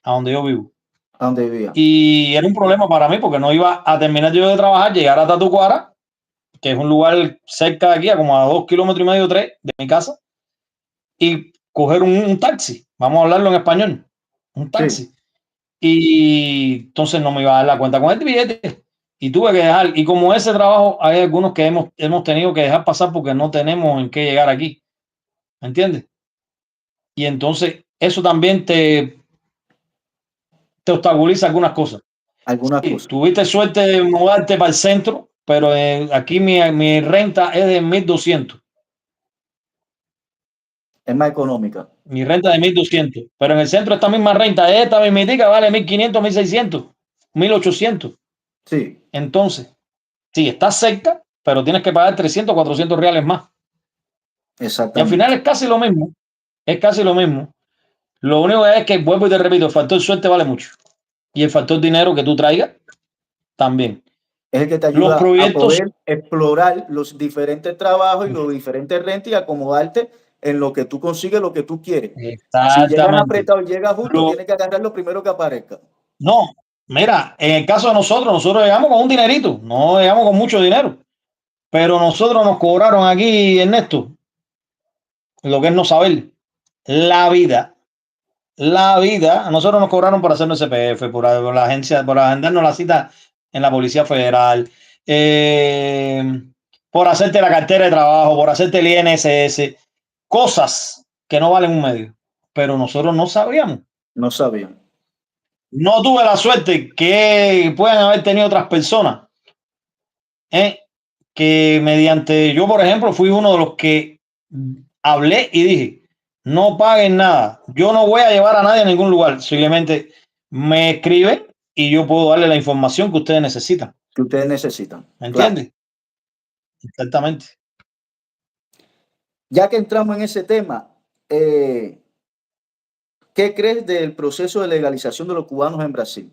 a donde yo vivo. ¿A dónde vivía? Y era un problema para mí porque no iba a terminar yo de trabajar, llegar a Tatucuara, que es un lugar cerca de aquí, a como a 2,5 kilómetros, 3 de mi casa, y coger un taxi. Vamos a hablarlo en español. Un Sí, taxi. Y entonces no me iba a dar la cuenta con el billete. Y tuve que dejar. Y como ese trabajo, hay algunos que hemos tenido que dejar pasar porque no tenemos en qué llegar aquí. ¿Me entiendes? Y entonces eso también te obstaculiza algunas cosas. algunas Sí, cosas. tuviste suerte de mudarte para el centro, pero aquí mi renta es de 1.200. Es más económica. Mi renta de 1.200. Pero en el centro esta misma renta, esta mismitica vale 1.500, 1.600, 1.800. Sí, Entonces, sí, estás cerca, pero tienes que pagar 300, 400 reales más. Y al final exactamente. es casi lo mismo. Es casi lo mismo. Lo único es que, vuelvo y te repito, el factor suerte vale mucho. Y el factor dinero que tú traigas también. Es el que te Los ayuda a proyectos, poder explorar los diferentes trabajos y los diferentes rentas y acomodarte en lo que tú consigues, lo que tú quieres. Si llegas exactamente. apretado y llegas justo, Lo, tienes que agarrar lo primero que aparezca. no, mira, en el caso de nosotros llegamos con un dinerito, no llegamos con mucho dinero. Pero nosotros nos cobraron aquí, Ernesto, lo que es no saber, la vida. La vida, a nosotros nos cobraron por hacernos CPF, por la agencia, por agendarnos la cita en la Policía Federal, eh, por hacerte la cartera de trabajo, por hacerte el INSS, cosas que no valen un medio. Pero nosotros no sabíamos. No sabían. No tuve la suerte que puedan haber tenido otras personas, ¿eh? Que mediante, yo por ejemplo, fui uno de los que hablé y dije, no paguen nada, yo no voy a llevar a nadie a ningún lugar, simplemente me escriben y yo puedo darle la información que ustedes necesitan. Que ustedes necesitan. ¿Me Claro. entiendes? Exactamente. Ya que entramos en ese tema, eh, ¿qué crees del proceso de legalización de los cubanos en Brasil?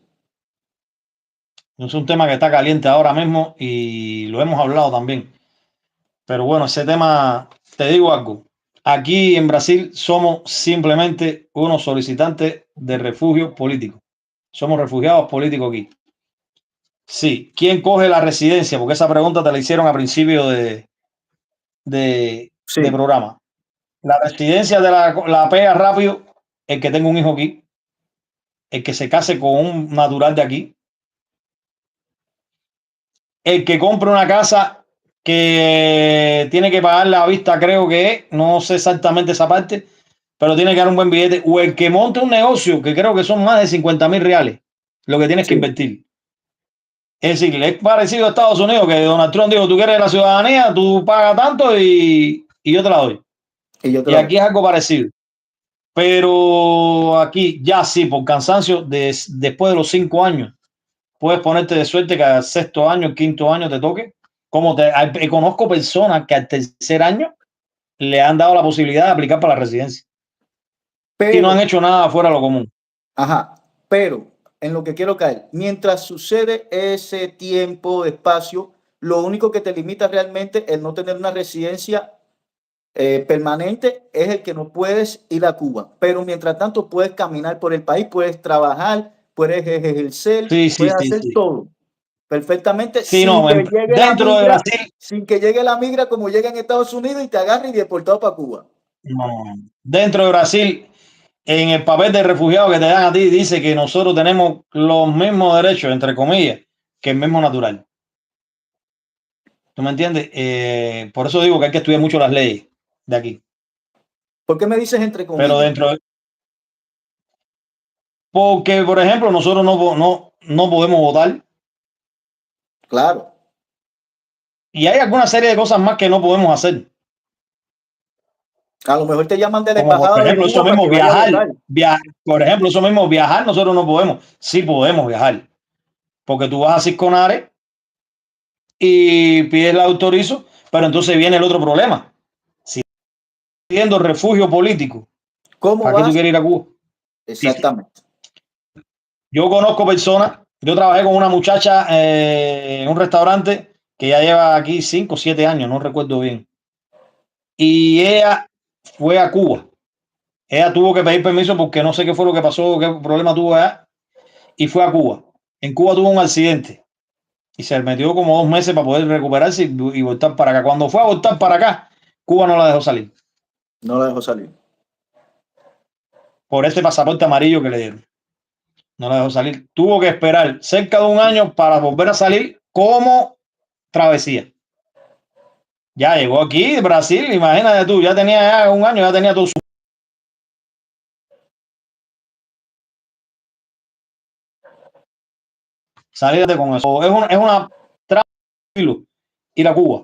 Es un tema que está caliente ahora mismo y lo hemos hablado también. Pero bueno, ese tema, te digo algo. Aquí en Brasil somos simplemente unos solicitantes de refugio político. Somos refugiados políticos aquí. Sí, ¿quién coge la residencia? Porque esa pregunta te la hicieron a principio de Sí, programa. La residencia la pega rápido el que tenga un hijo aquí, el que se case con un natural de aquí, el que compre una casa que tiene que pagar la vista, creo que es, no sé exactamente esa parte, pero tiene que dar un buen billete, o el que monte un negocio, que creo que son más de 50.000 reales, lo que tienes que sí. invertir. Es decir, es parecido a Estados Unidos, que Donald Trump dijo, tú quieres la ciudadanía, tú pagas tanto y yo te la doy. Y yo te Y la aquí doy. es algo parecido. Pero aquí ya sí, por cansancio, después de los 5 años, puedes ponerte de suerte que al sexto año, quinto año te toque. Conozco personas que al tercer año le han dado la posibilidad de aplicar para la residencia y no han Pero, hecho nada fuera de lo común. ajá, pero en lo que quiero caer, mientras sucede ese tiempo, espacio, lo único que te limita realmente el no tener una residencia permanente es el que no puedes ir a Cuba. Pero mientras tanto puedes caminar por el país, puedes trabajar, puedes ejercer, Sí, sí, puedes sí, hacer sí. todo perfectamente Sí, no, dentro de Brasil, sin que llegue la migra como llega en Estados Unidos y te agarre y deportado para Cuba. no, dentro de Brasil, en el papel de refugiado que te dan a ti, dice que nosotros tenemos los mismos derechos, entre comillas, que el mismo natural. ¿Tú me entiendes? Por eso digo que hay que estudiar mucho las leyes de aquí. ¿Por qué me dices entre Pero comillas? dentro, porque, por ejemplo, nosotros no podemos votar Claro. y hay alguna serie de cosas más que no podemos hacer. A lo mejor te llaman de la Como por embajada de ejemplo, eso Cuba para mismo que vaya a viajar, votar. por ejemplo, eso mismo viajar, nosotros no podemos. Sí podemos viajar, porque tú vas a Cisconare y pides el autorizo, pero entonces viene el otro problema. Si estás pidiendo refugio político, ¿Cómo ¿para qué tú vas? quieres ir a Cuba? Dice, Exactamente. yo conozco personas, yo trabajé con una muchacha en un restaurante que ya lleva aquí 5 o 7 años, no recuerdo bien. Y ella fue a Cuba. Ella tuvo que pedir permiso porque no sé qué fue lo que pasó, qué problema tuvo allá, y fue a Cuba. En Cuba tuvo un accidente y se metió como 2 meses para poder recuperarse y voltar para acá. Cuando fue a voltar para acá, Cuba no la dejó salir No la dejó salir. por este pasaporte amarillo que le dieron. No la dejó salir. Tuvo que esperar cerca de un año para volver a salir como travesía. Ya llegó aquí, Brasil, imagínate tú, ya tenía ya un año, ya tenía todo su... Salídate con eso. Es una tranquilo ir a Cuba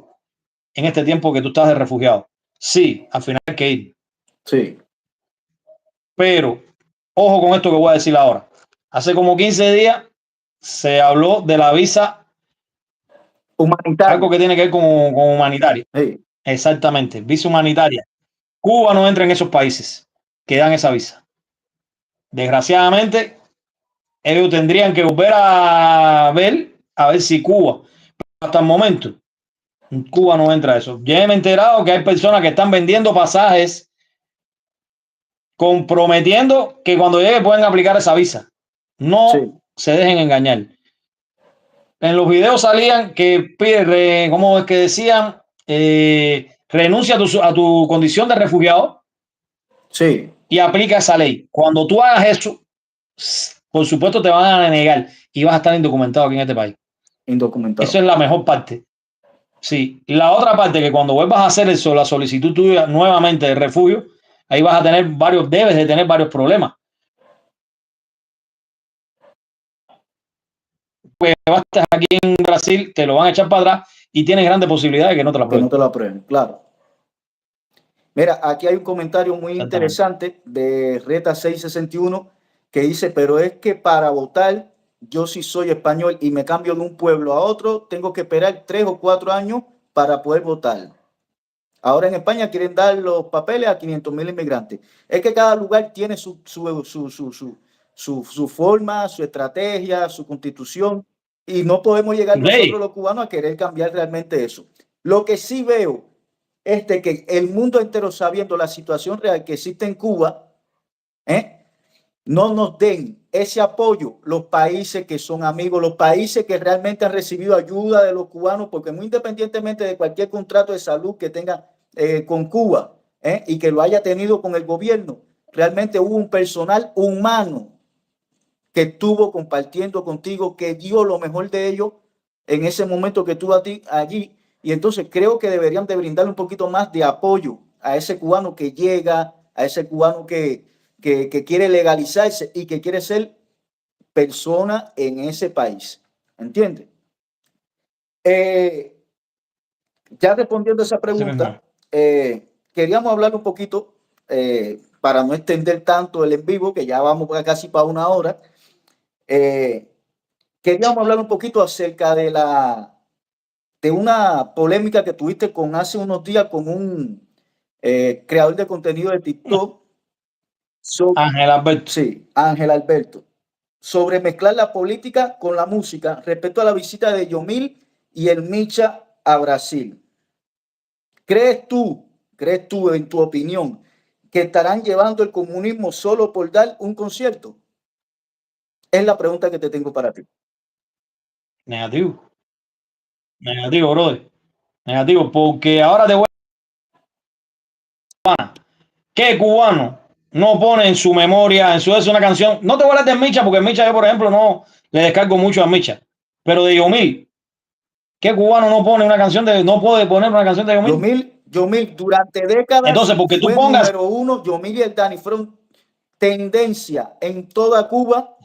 en este tiempo que tú estás de refugiado. Sí, al final hay que ir. Sí. Pero, ojo con esto que voy a decir ahora. Hace como 15 días se habló de la visa, algo Humanitaria. que tiene que ver con humanitaria. Sí. Exactamente, visa humanitaria. Cuba no entra en esos países que dan esa visa. Desgraciadamente, ellos tendrían que volver a ver si Cuba, hasta el momento, Cuba no entra a eso. Ya me he enterado que hay personas que están vendiendo pasajes comprometiendo que cuando llegue pueden aplicar esa visa. No Sí, se dejen engañar. En los videos salían que, ¿cómo es que decían? Renuncia a tu condición de refugiado sí, y aplica esa ley. Cuando tú hagas eso, por supuesto te van a negar y vas a estar indocumentado aquí en este país. Eso indocumentado. es la mejor parte. Sí, la otra parte que cuando vuelvas a hacer eso, la solicitud tuya nuevamente de refugio, ahí vas a tener debes de tener varios problemas. Pues vas aquí en Brasil, te lo van a echar para atrás y tienes grandes posibilidades de que no te la Que no aprueben. te lo aprueben, claro. Mira, aquí hay un comentario muy Exactamente. interesante de Reta 661 que dice, pero es que para votar, yo si soy español y me cambio de un pueblo a otro, tengo que esperar 3 o 4 años para poder votar. Ahora en España quieren dar los papeles a 500.000 inmigrantes. Es que cada lugar tiene su forma, su estrategia, su constitución, y no podemos llegar nosotros Ley. los cubanos a querer cambiar realmente eso. Lo que sí veo es de que el mundo entero, sabiendo la situación real que existe en Cuba, no nos den ese apoyo los países que son amigos, los países que realmente han recibido ayuda de los cubanos, porque muy independientemente de cualquier contrato de salud que tenga con Cuba y que lo haya tenido con el gobierno, realmente hubo un personal humano que estuvo compartiendo contigo, que dio lo mejor de ellos en ese momento que estuvo allí. Y entonces creo que deberían de brindarle un poquito más de apoyo a ese cubano que llega, a ese cubano que quiere legalizarse y que quiere ser persona en ese país. ¿Entiendes? Eh, ya respondiendo a esa Sí mismo. pregunta, queríamos hablar un poquito, para no extender tanto el en vivo, que ya vamos casi para 1 hora. Queríamos hablar un poquito acerca de una polémica que tuviste con hace unos días con un creador de contenido de TikTok. Ángel Alberto. Sí, Ángel Alberto, sobre mezclar la política con la música respecto a la visita de Yomil y el Micha a Brasil. ¿Crees tú, en tu opinión, que estarán llevando el comunismo solo por dar un concierto? Es la pregunta que te tengo para ti. Negativo. Negativo, brother. Negativo. Porque ahora te voy a... ¿Qué cubano no pone en su memoria, en su es una canción? No te voy a hablar de Micha, porque Micha yo, por ejemplo, no le descargo mucho a Micha. Pero de Yomil, ¿qué cubano no pone una canción no puede poner una canción de Yomil? Yomil durante décadas Entonces, porque tú fue pongas, número uno. Yomil y el Dani fueron tendencia en toda Cuba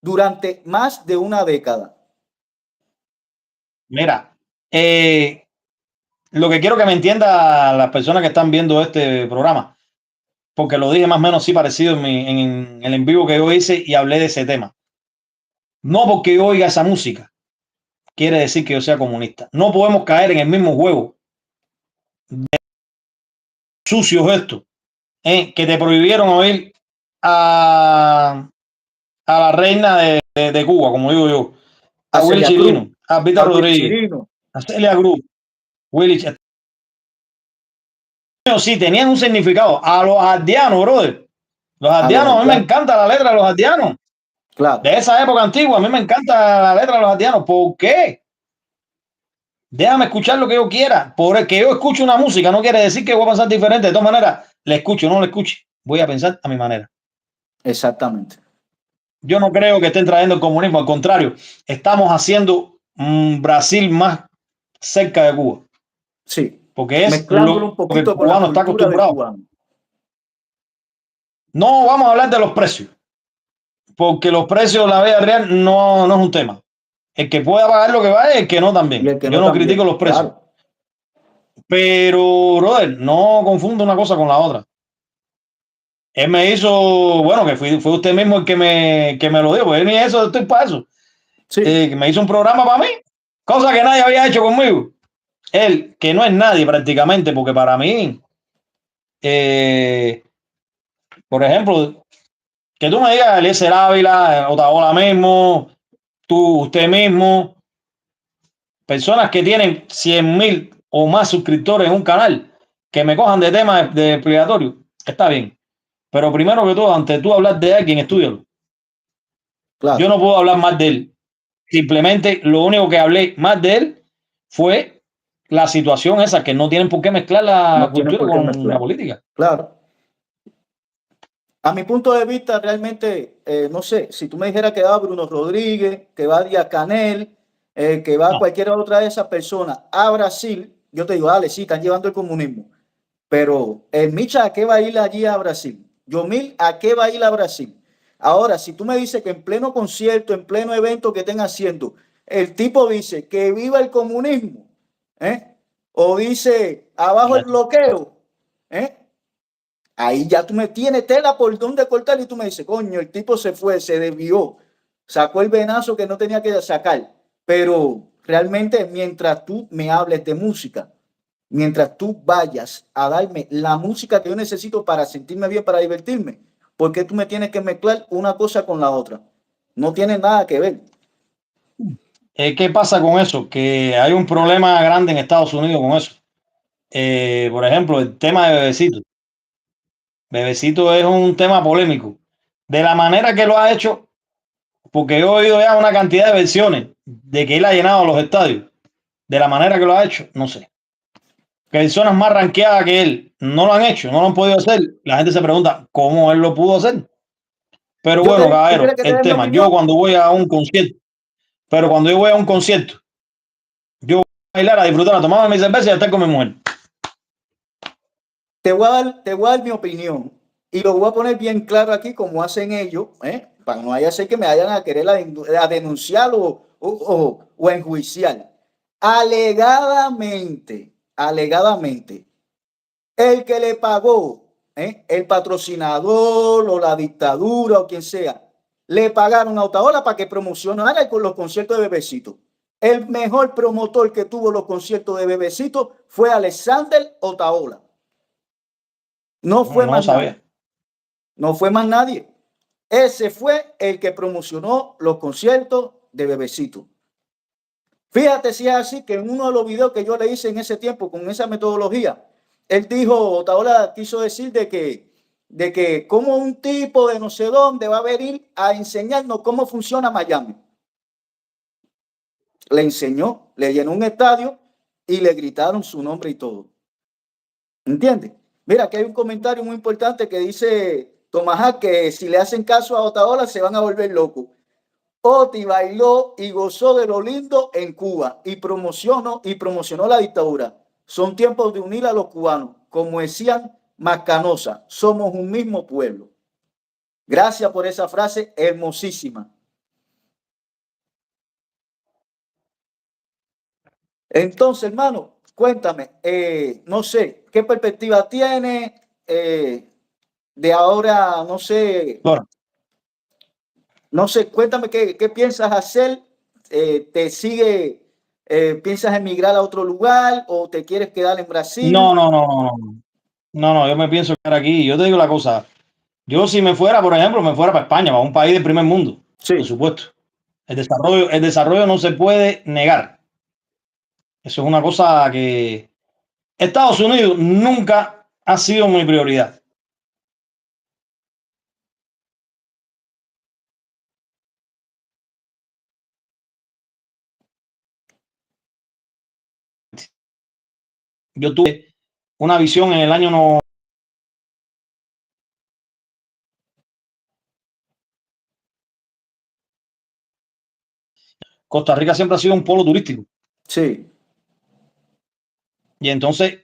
durante más de una década. mira, lo que quiero que me entienda las personas que están viendo este programa, porque lo dije más o menos sí parecido en el en vivo que yo hice y hablé de ese tema. No porque yo oiga esa música, quiere decir que yo sea comunista. No podemos caer en el mismo juego sucios estos, que te prohibieron oír a la reina de Cuba, como digo yo, A a Willy Celia Cruz, Chirino, a Vita a Will Rodríguez, Chirino, a Celia Cruz, Willy Ch- sí, tenían un significado. A los aldeanos, brother. Los a los aldeanos, a mí me aldeanos. encanta la letra de los aldeanos. Claro, De esa época antigua, a mí me encanta la letra de los aldeanos. ¿Por qué? Déjame escuchar lo que yo quiera. Por el que yo escucho una música no quiere decir que voy a pensar diferente. De todas maneras, le escucho o no le escuche. Voy a pensar a mi manera. exactamente. Yo no creo que estén trayendo el comunismo. Al contrario, estamos haciendo Brasil más cerca de Cuba. Sí, Porque es mezclándolo un lo que el poquito con la cubano está cultura del acostumbrado. cubano. No vamos a hablar de los precios. Porque los precios de la vida real no es un tema. El que pueda pagar lo que vale, el que no Y también. el que Yo no no critico también, los precios. claro. Pero, brother, no confunda una cosa con la otra. Él me hizo, bueno, que fue usted mismo el que me lo dio, porque ni eso, estoy para eso. Sí, Que me hizo un programa para mí, cosa que nadie había hecho conmigo. Él, que no es nadie prácticamente, porque para mí por ejemplo, que tú me digas Eliezer Ávila, Otaola mismo, usted mismo, personas que tienen 100,000 o más suscriptores en un canal, que me cojan de temas de explicatorio, está bien. Pero primero que todo, antes de tú hablar de alguien, estúdialo. Yo Claro, no puedo hablar más de él. Simplemente lo único que hablé más de él fue la situación esa, que no tienen por qué mezclar la no tienen cultura por qué con la mezclar. política. Claro. A mi punto de vista, realmente, no sé, si tú me dijeras que va Bruno Rodríguez, que va Díaz Canel, que va No. cualquier otra de esas personas a Brasil, yo te digo, dale, sí, están llevando el comunismo. Pero el Micha, ¿a qué va a ir allí a Brasil? Yomil, ¿a qué va a ir a Brasil? Ahora, si tú me dices que en pleno concierto, en pleno evento que estén haciendo, el tipo dice que viva el comunismo, ¿eh? O dice abajo el bloqueo, ¿eh? Ahí ya tú me tienes tela por donde cortar y tú me dices, coño, el tipo se fue, se desvió, sacó el venazo que no tenía que sacar. Pero realmente mientras tú me hables de música, mientras tú vayas a darme la música que yo necesito para sentirme bien, para divertirme, ¿por qué tú me tienes que mezclar una cosa con la otra? No tiene nada que ver. ¿Qué pasa con eso? Que hay un problema grande en Estados Unidos con eso. Por ejemplo, el tema de Bebecito. Bebecito es un tema polémico. De la manera que lo ha hecho, porque yo he oído ya una cantidad de versiones de que él ha llenado los estadios. De la manera que lo ha hecho, no sé. Personas más ranqueadas que él no lo han hecho, no lo han podido hacer. La gente se pregunta cómo él lo pudo hacer. Pero bueno, ¿Tú quieres caballero, que te el dé mi tema, yo opinión? cuando voy a un concierto, pero cuando yo voy a un concierto, yo voy a bailar, a disfrutar, a tomarme mi cerveza y a estar con mi mujer. Te voy a dar mi opinión y lo voy a poner bien claro aquí como hacen ellos, ¿eh? Para no vaya a ser que me vayan a querer a denunciar o enjuiciar. Alegadamente, el que le pagó, el patrocinador o la dictadura o quien sea, le pagaron a Otaola para que promocionara con los conciertos de Bebecito. El mejor promotor que tuvo los conciertos de Bebecito fue Alexander Otaola. No No, fue no lo más nadie. sabía. No fue más nadie. Ese fue el que promocionó los conciertos de Bebecito. Fíjate si es así que en uno de los videos que yo le hice en ese tiempo con esa metodología, él dijo, Otaola quiso decir de que como un tipo de no sé dónde va a venir a enseñarnos cómo funciona Miami. Le enseñó, le llenó un estadio y le gritaron su nombre y todo. ¿Entiendes? Mira, aquí hay un comentario muy importante que dice Tomás que si le hacen caso a Otaola se van a volver locos. Oti bailó y gozó de lo lindo en Cuba y promocionó la dictadura. Son tiempos de unir a los cubanos. Como decían Mascanosa, somos un mismo pueblo. Gracias por esa frase hermosísima. Entonces, hermano, cuéntame, no sé, ¿qué perspectiva tiene de ahora, Bueno, no sé, cuéntame qué piensas hacer, te sigue, piensas emigrar a otro lugar o te quieres quedar en no, Brasil? no, no, no, no. No, no, yo me pienso quedar aquí. Yo te digo la cosa. Yo si me fuera, por ejemplo, me fuera para España, para un país del primer mundo, por Sí, supuesto. El desarrollo no se puede negar. Eso es una cosa que Estados Unidos nunca ha sido mi prioridad. Yo tuve una visión en el año no, Costa Rica siempre ha sido un polo turístico. sí. Y entonces,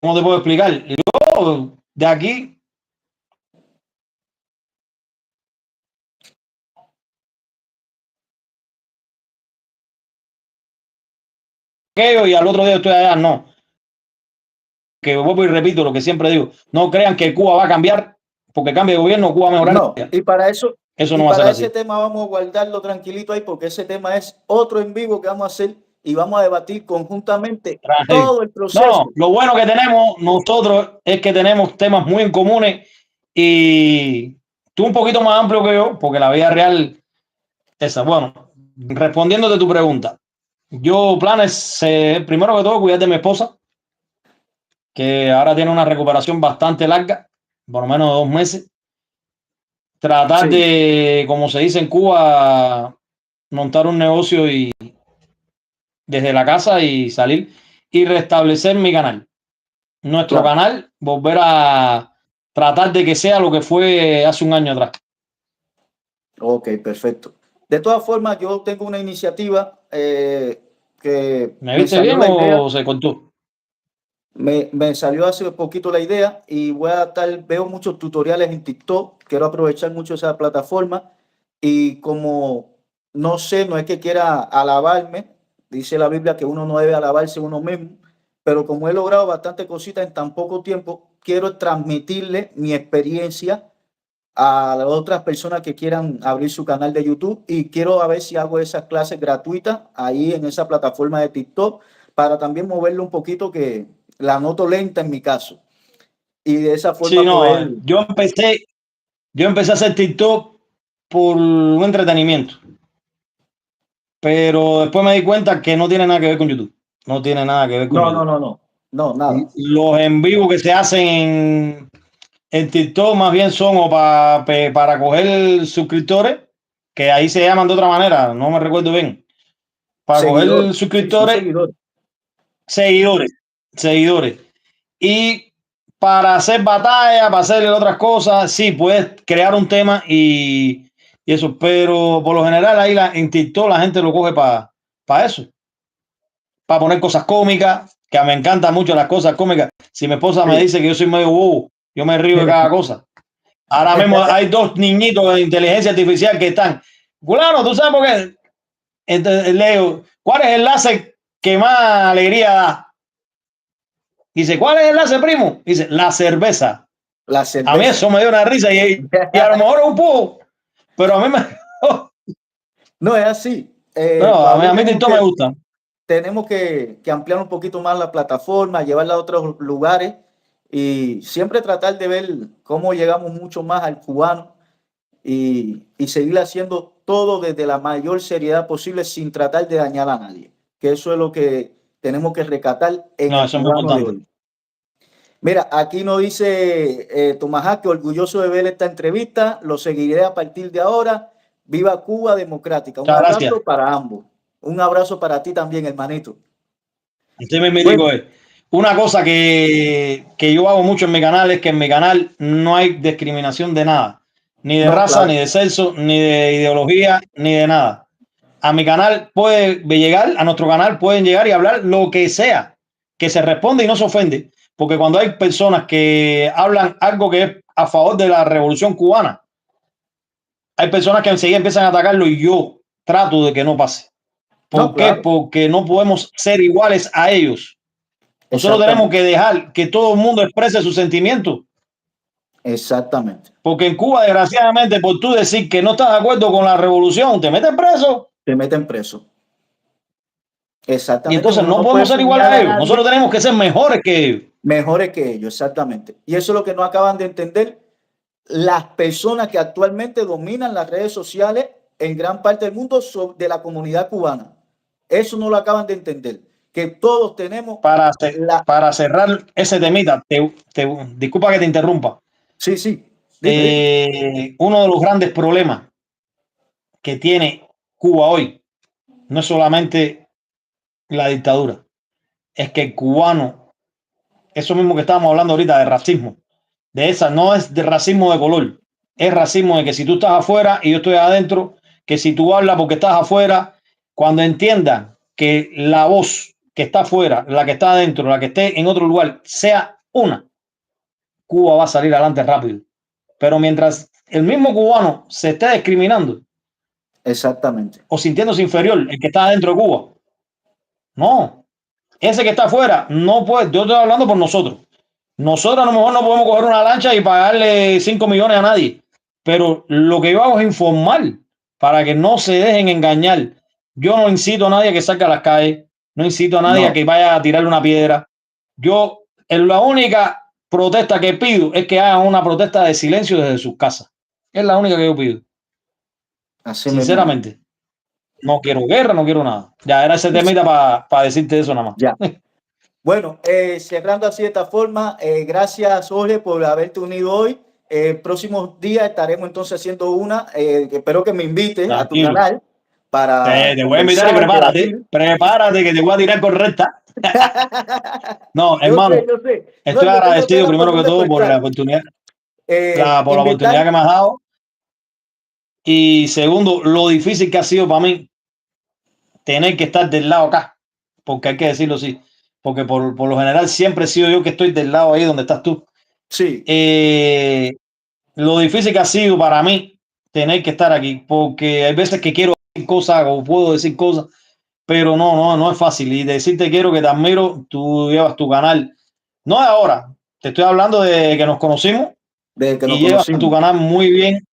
¿cómo te puedo explicar? Yo de aquí, aquello y al otro día estoy allá, no. Que vuelvo y repito lo que siempre digo, no crean que Cuba va a cambiar, porque cambie de gobierno, Cuba va a mejorar. No, Eso y no va a ser para ese así. tema vamos a guardarlo tranquilito ahí porque ese tema es otro en vivo que vamos a hacer y vamos a debatir conjuntamente Tranquilo. todo el No, proceso. lo bueno que tenemos nosotros es que tenemos temas muy en comunes y tú un poquito más amplio que yo, porque la vida real, esa. Bueno, respondiéndote tu pregunta, yo planes, primero que todo, cuidar de mi esposa, que ahora tiene una recuperación bastante larga, por lo menos 2 meses. Tratar Sí, de, como se dice en Cuba, montar un negocio y desde la casa y salir y restablecer mi canal. Nuestro claro. canal, volver a tratar de que sea lo que fue hace un año atrás. Ok, perfecto. De todas formas, yo tengo una iniciativa que ¿Me me viste salió bien la idea, o se cortó? me salió hace poquito la idea y voy a estar, veo muchos tutoriales en TikTok, quiero aprovechar mucho esa plataforma y como no sé, no es que quiera alabarme, dice la Biblia que uno no debe alabarse uno mismo, pero como he logrado bastante cositas en tan poco tiempo, quiero transmitirle mi experiencia a las otras personas que quieran abrir su canal de YouTube y quiero a ver si hago esas clases gratuitas ahí en esa plataforma de TikTok para también moverlo un poquito que la noto lenta en mi caso y de esa Sí, forma poder, no, yo empecé a hacer TikTok por un entretenimiento, pero después me di cuenta que no tiene nada que ver con YouTube. No tiene nada que ver con no, no, YouTube. no, no, no, nada. Los en vivo que se hacen en TikTok más bien son o para coger suscriptores, que ahí se llaman de otra manera, no me recuerdo bien. Para Seguidores, coger sí, son suscriptores, seguidores. seguidores, seguidores. Y para hacer batalla, para hacer otras cosas, sí, puedes crear un tema y eso, pero por lo general ahí en TikTok la gente lo coge para eso, para poner cosas cómicas, que me encantan mucho las cosas cómicas. Si mi esposa me Sí. dice que yo soy medio bobo, yo me río de cada cosa. Ahora mismo hay dos niñitos de inteligencia artificial que están. Fulano, ¿tú sabes por qué? Entonces, Leo, ¿cuál es el láser que más alegría da? Dice, ¿cuál es el enlace, primo? Dice, la cerveza. La A mí cerveza. eso me dio una risa y a lo mejor es un poco, pero a mí me... No es así. No, Todavía a mí TikTok me gusta. tenemos que ampliar un poquito más la plataforma, llevarla a otros lugares y siempre tratar de ver cómo llegamos mucho más al cubano y seguir haciendo todo desde la mayor seriedad posible sin tratar de dañar a nadie, que eso es lo que tenemos que rescatar en No, el eso es muy cubano de importante. hoy. Mira, aquí nos dice Tomás que orgulloso de ver esta entrevista, lo seguiré a partir de ahora. Viva Cuba democrática. Un Muchas gracias. abrazo para ambos. Un abrazo para ti también, hermanito. Usted me digo, Bueno, una cosa que yo hago mucho en mi canal es que en mi canal no hay discriminación de nada, ni de no, raza, claro, ni de sexo, ni de ideología, ni de nada. A mi canal puede llegar, a nuestro canal pueden llegar y hablar lo que sea, que se responde y no se ofende, porque cuando hay personas que hablan algo que es a favor de la revolución cubana, hay personas que enseguida empiezan a atacarlo y yo trato de que no pase. no, ¿Por qué? claro, Porque no podemos ser iguales a ellos. Nosotros tenemos exactamente, que dejar que todo el mundo exprese sus sentimientos. exactamente. Porque en Cuba, desgraciadamente, por tú decir que no estás de acuerdo con la revolución, te meten preso. Te meten preso. Y Exactamente, entonces uno no no puede podemos ser iguales puñalar a a ellos. Nosotros nadie tenemos que ser mejores que ellos. mejores que ellos, exactamente. Y eso es lo que no acaban de entender las personas que actualmente dominan las redes sociales en gran parte del mundo de la comunidad cubana. Eso no lo acaban de entender, que todos tenemos Para, la... para cerrar ese temita, disculpa que te interrumpa. Sí, sí, dime, dime. Uno de los grandes problemas que tiene Cuba hoy no es solamente la dictadura, es que el cubano, eso mismo que estábamos hablando ahorita de racismo, de esa no es de racismo de color, es racismo de que si tú estás afuera y yo estoy adentro, que si tú hablas porque estás afuera, cuando entiendan que la voz que está afuera, la que está adentro, la que esté en otro lugar, sea una, Cuba va a salir adelante rápido. Pero mientras el mismo cubano se esté discriminando Exactamente, o sintiéndose inferior, el que está adentro de Cuba, no, ese que está afuera no puede, yo estoy hablando por nosotros. Nosotros a lo mejor no podemos coger una lancha y pagarle 5 millones a nadie, pero lo que yo hago es informar para que no se dejen engañar. Yo no incito a nadie a que salga a las calles, no incito a nadie a No, que vaya a tirarle una piedra. Yo, la única protesta que pido es que hagan una protesta de silencio desde sus casas. Es la única que yo pido. así mismo es. Sinceramente, no quiero guerra, no quiero nada. Ya era ese temita para decirte eso nada más. Ya. Bueno, cerrando así de esta forma, gracias Jorge por haberte unido hoy. Próximos días estaremos entonces haciendo una, espero que me invites a tu Tranquilo. canal para Te voy a invitar y conversar, debatir. prepárate que te voy a tirar correcta. No, Yo sé, hermano, yo sé. No, estoy yo tengo agradecido ganas por primero que dónde todo por la cortar. oportunidad, por la oportunidad Invitar que me has dado. Y segundo, lo difícil que ha sido para mí tener que estar del lado acá, porque hay que decirlo así, porque por lo general siempre he sido yo que estoy del lado ahí donde estás tú. sí, Lo difícil que ha sido para mí tener que estar aquí, porque hay veces que quiero decir cosas o puedo decir cosas, pero no es fácil. Y decirte quiero que te admiro, tú llevas tu canal, no de ahora, te estoy hablando de que nos conocimos desde que nos y llevas tu conocimos. canal muy bien.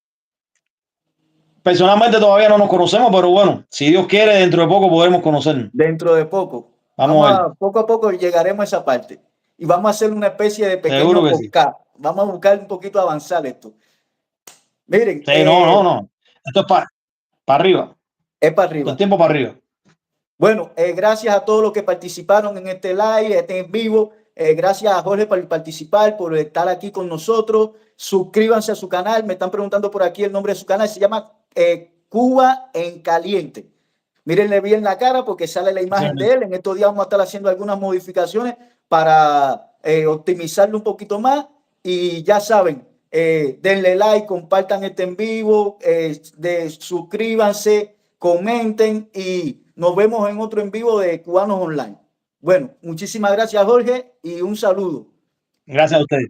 Personalmente todavía no nos conocemos, pero bueno, si Dios quiere, dentro de poco podremos conocernos. Dentro de poco, Vamos a ver, poco a poco llegaremos a esa parte y vamos a hacer una especie de seguro pequeño que sí. podcast. Vamos a buscar un poquito avanzar esto. Miren, Sí, no. Esto es para arriba, es para todo el arriba. tiempo para arriba. Bueno, gracias a todos los que participaron en este live, este en vivo. Gracias a Jorge por participar, por estar aquí con nosotros. Suscríbanse a su canal. Me están preguntando por aquí el nombre de su canal. Se llama Cuba en Caliente. Mírenle bien la cara porque sale la imagen de él. En estos días vamos a estar haciendo algunas modificaciones para optimizarlo un poquito más. Y ya saben, denle like, compartan este en vivo, suscríbanse, comenten y nos vemos en otro en vivo de Cubanos Online. Bueno, muchísimas gracias Jorge y un saludo. Gracias a ustedes.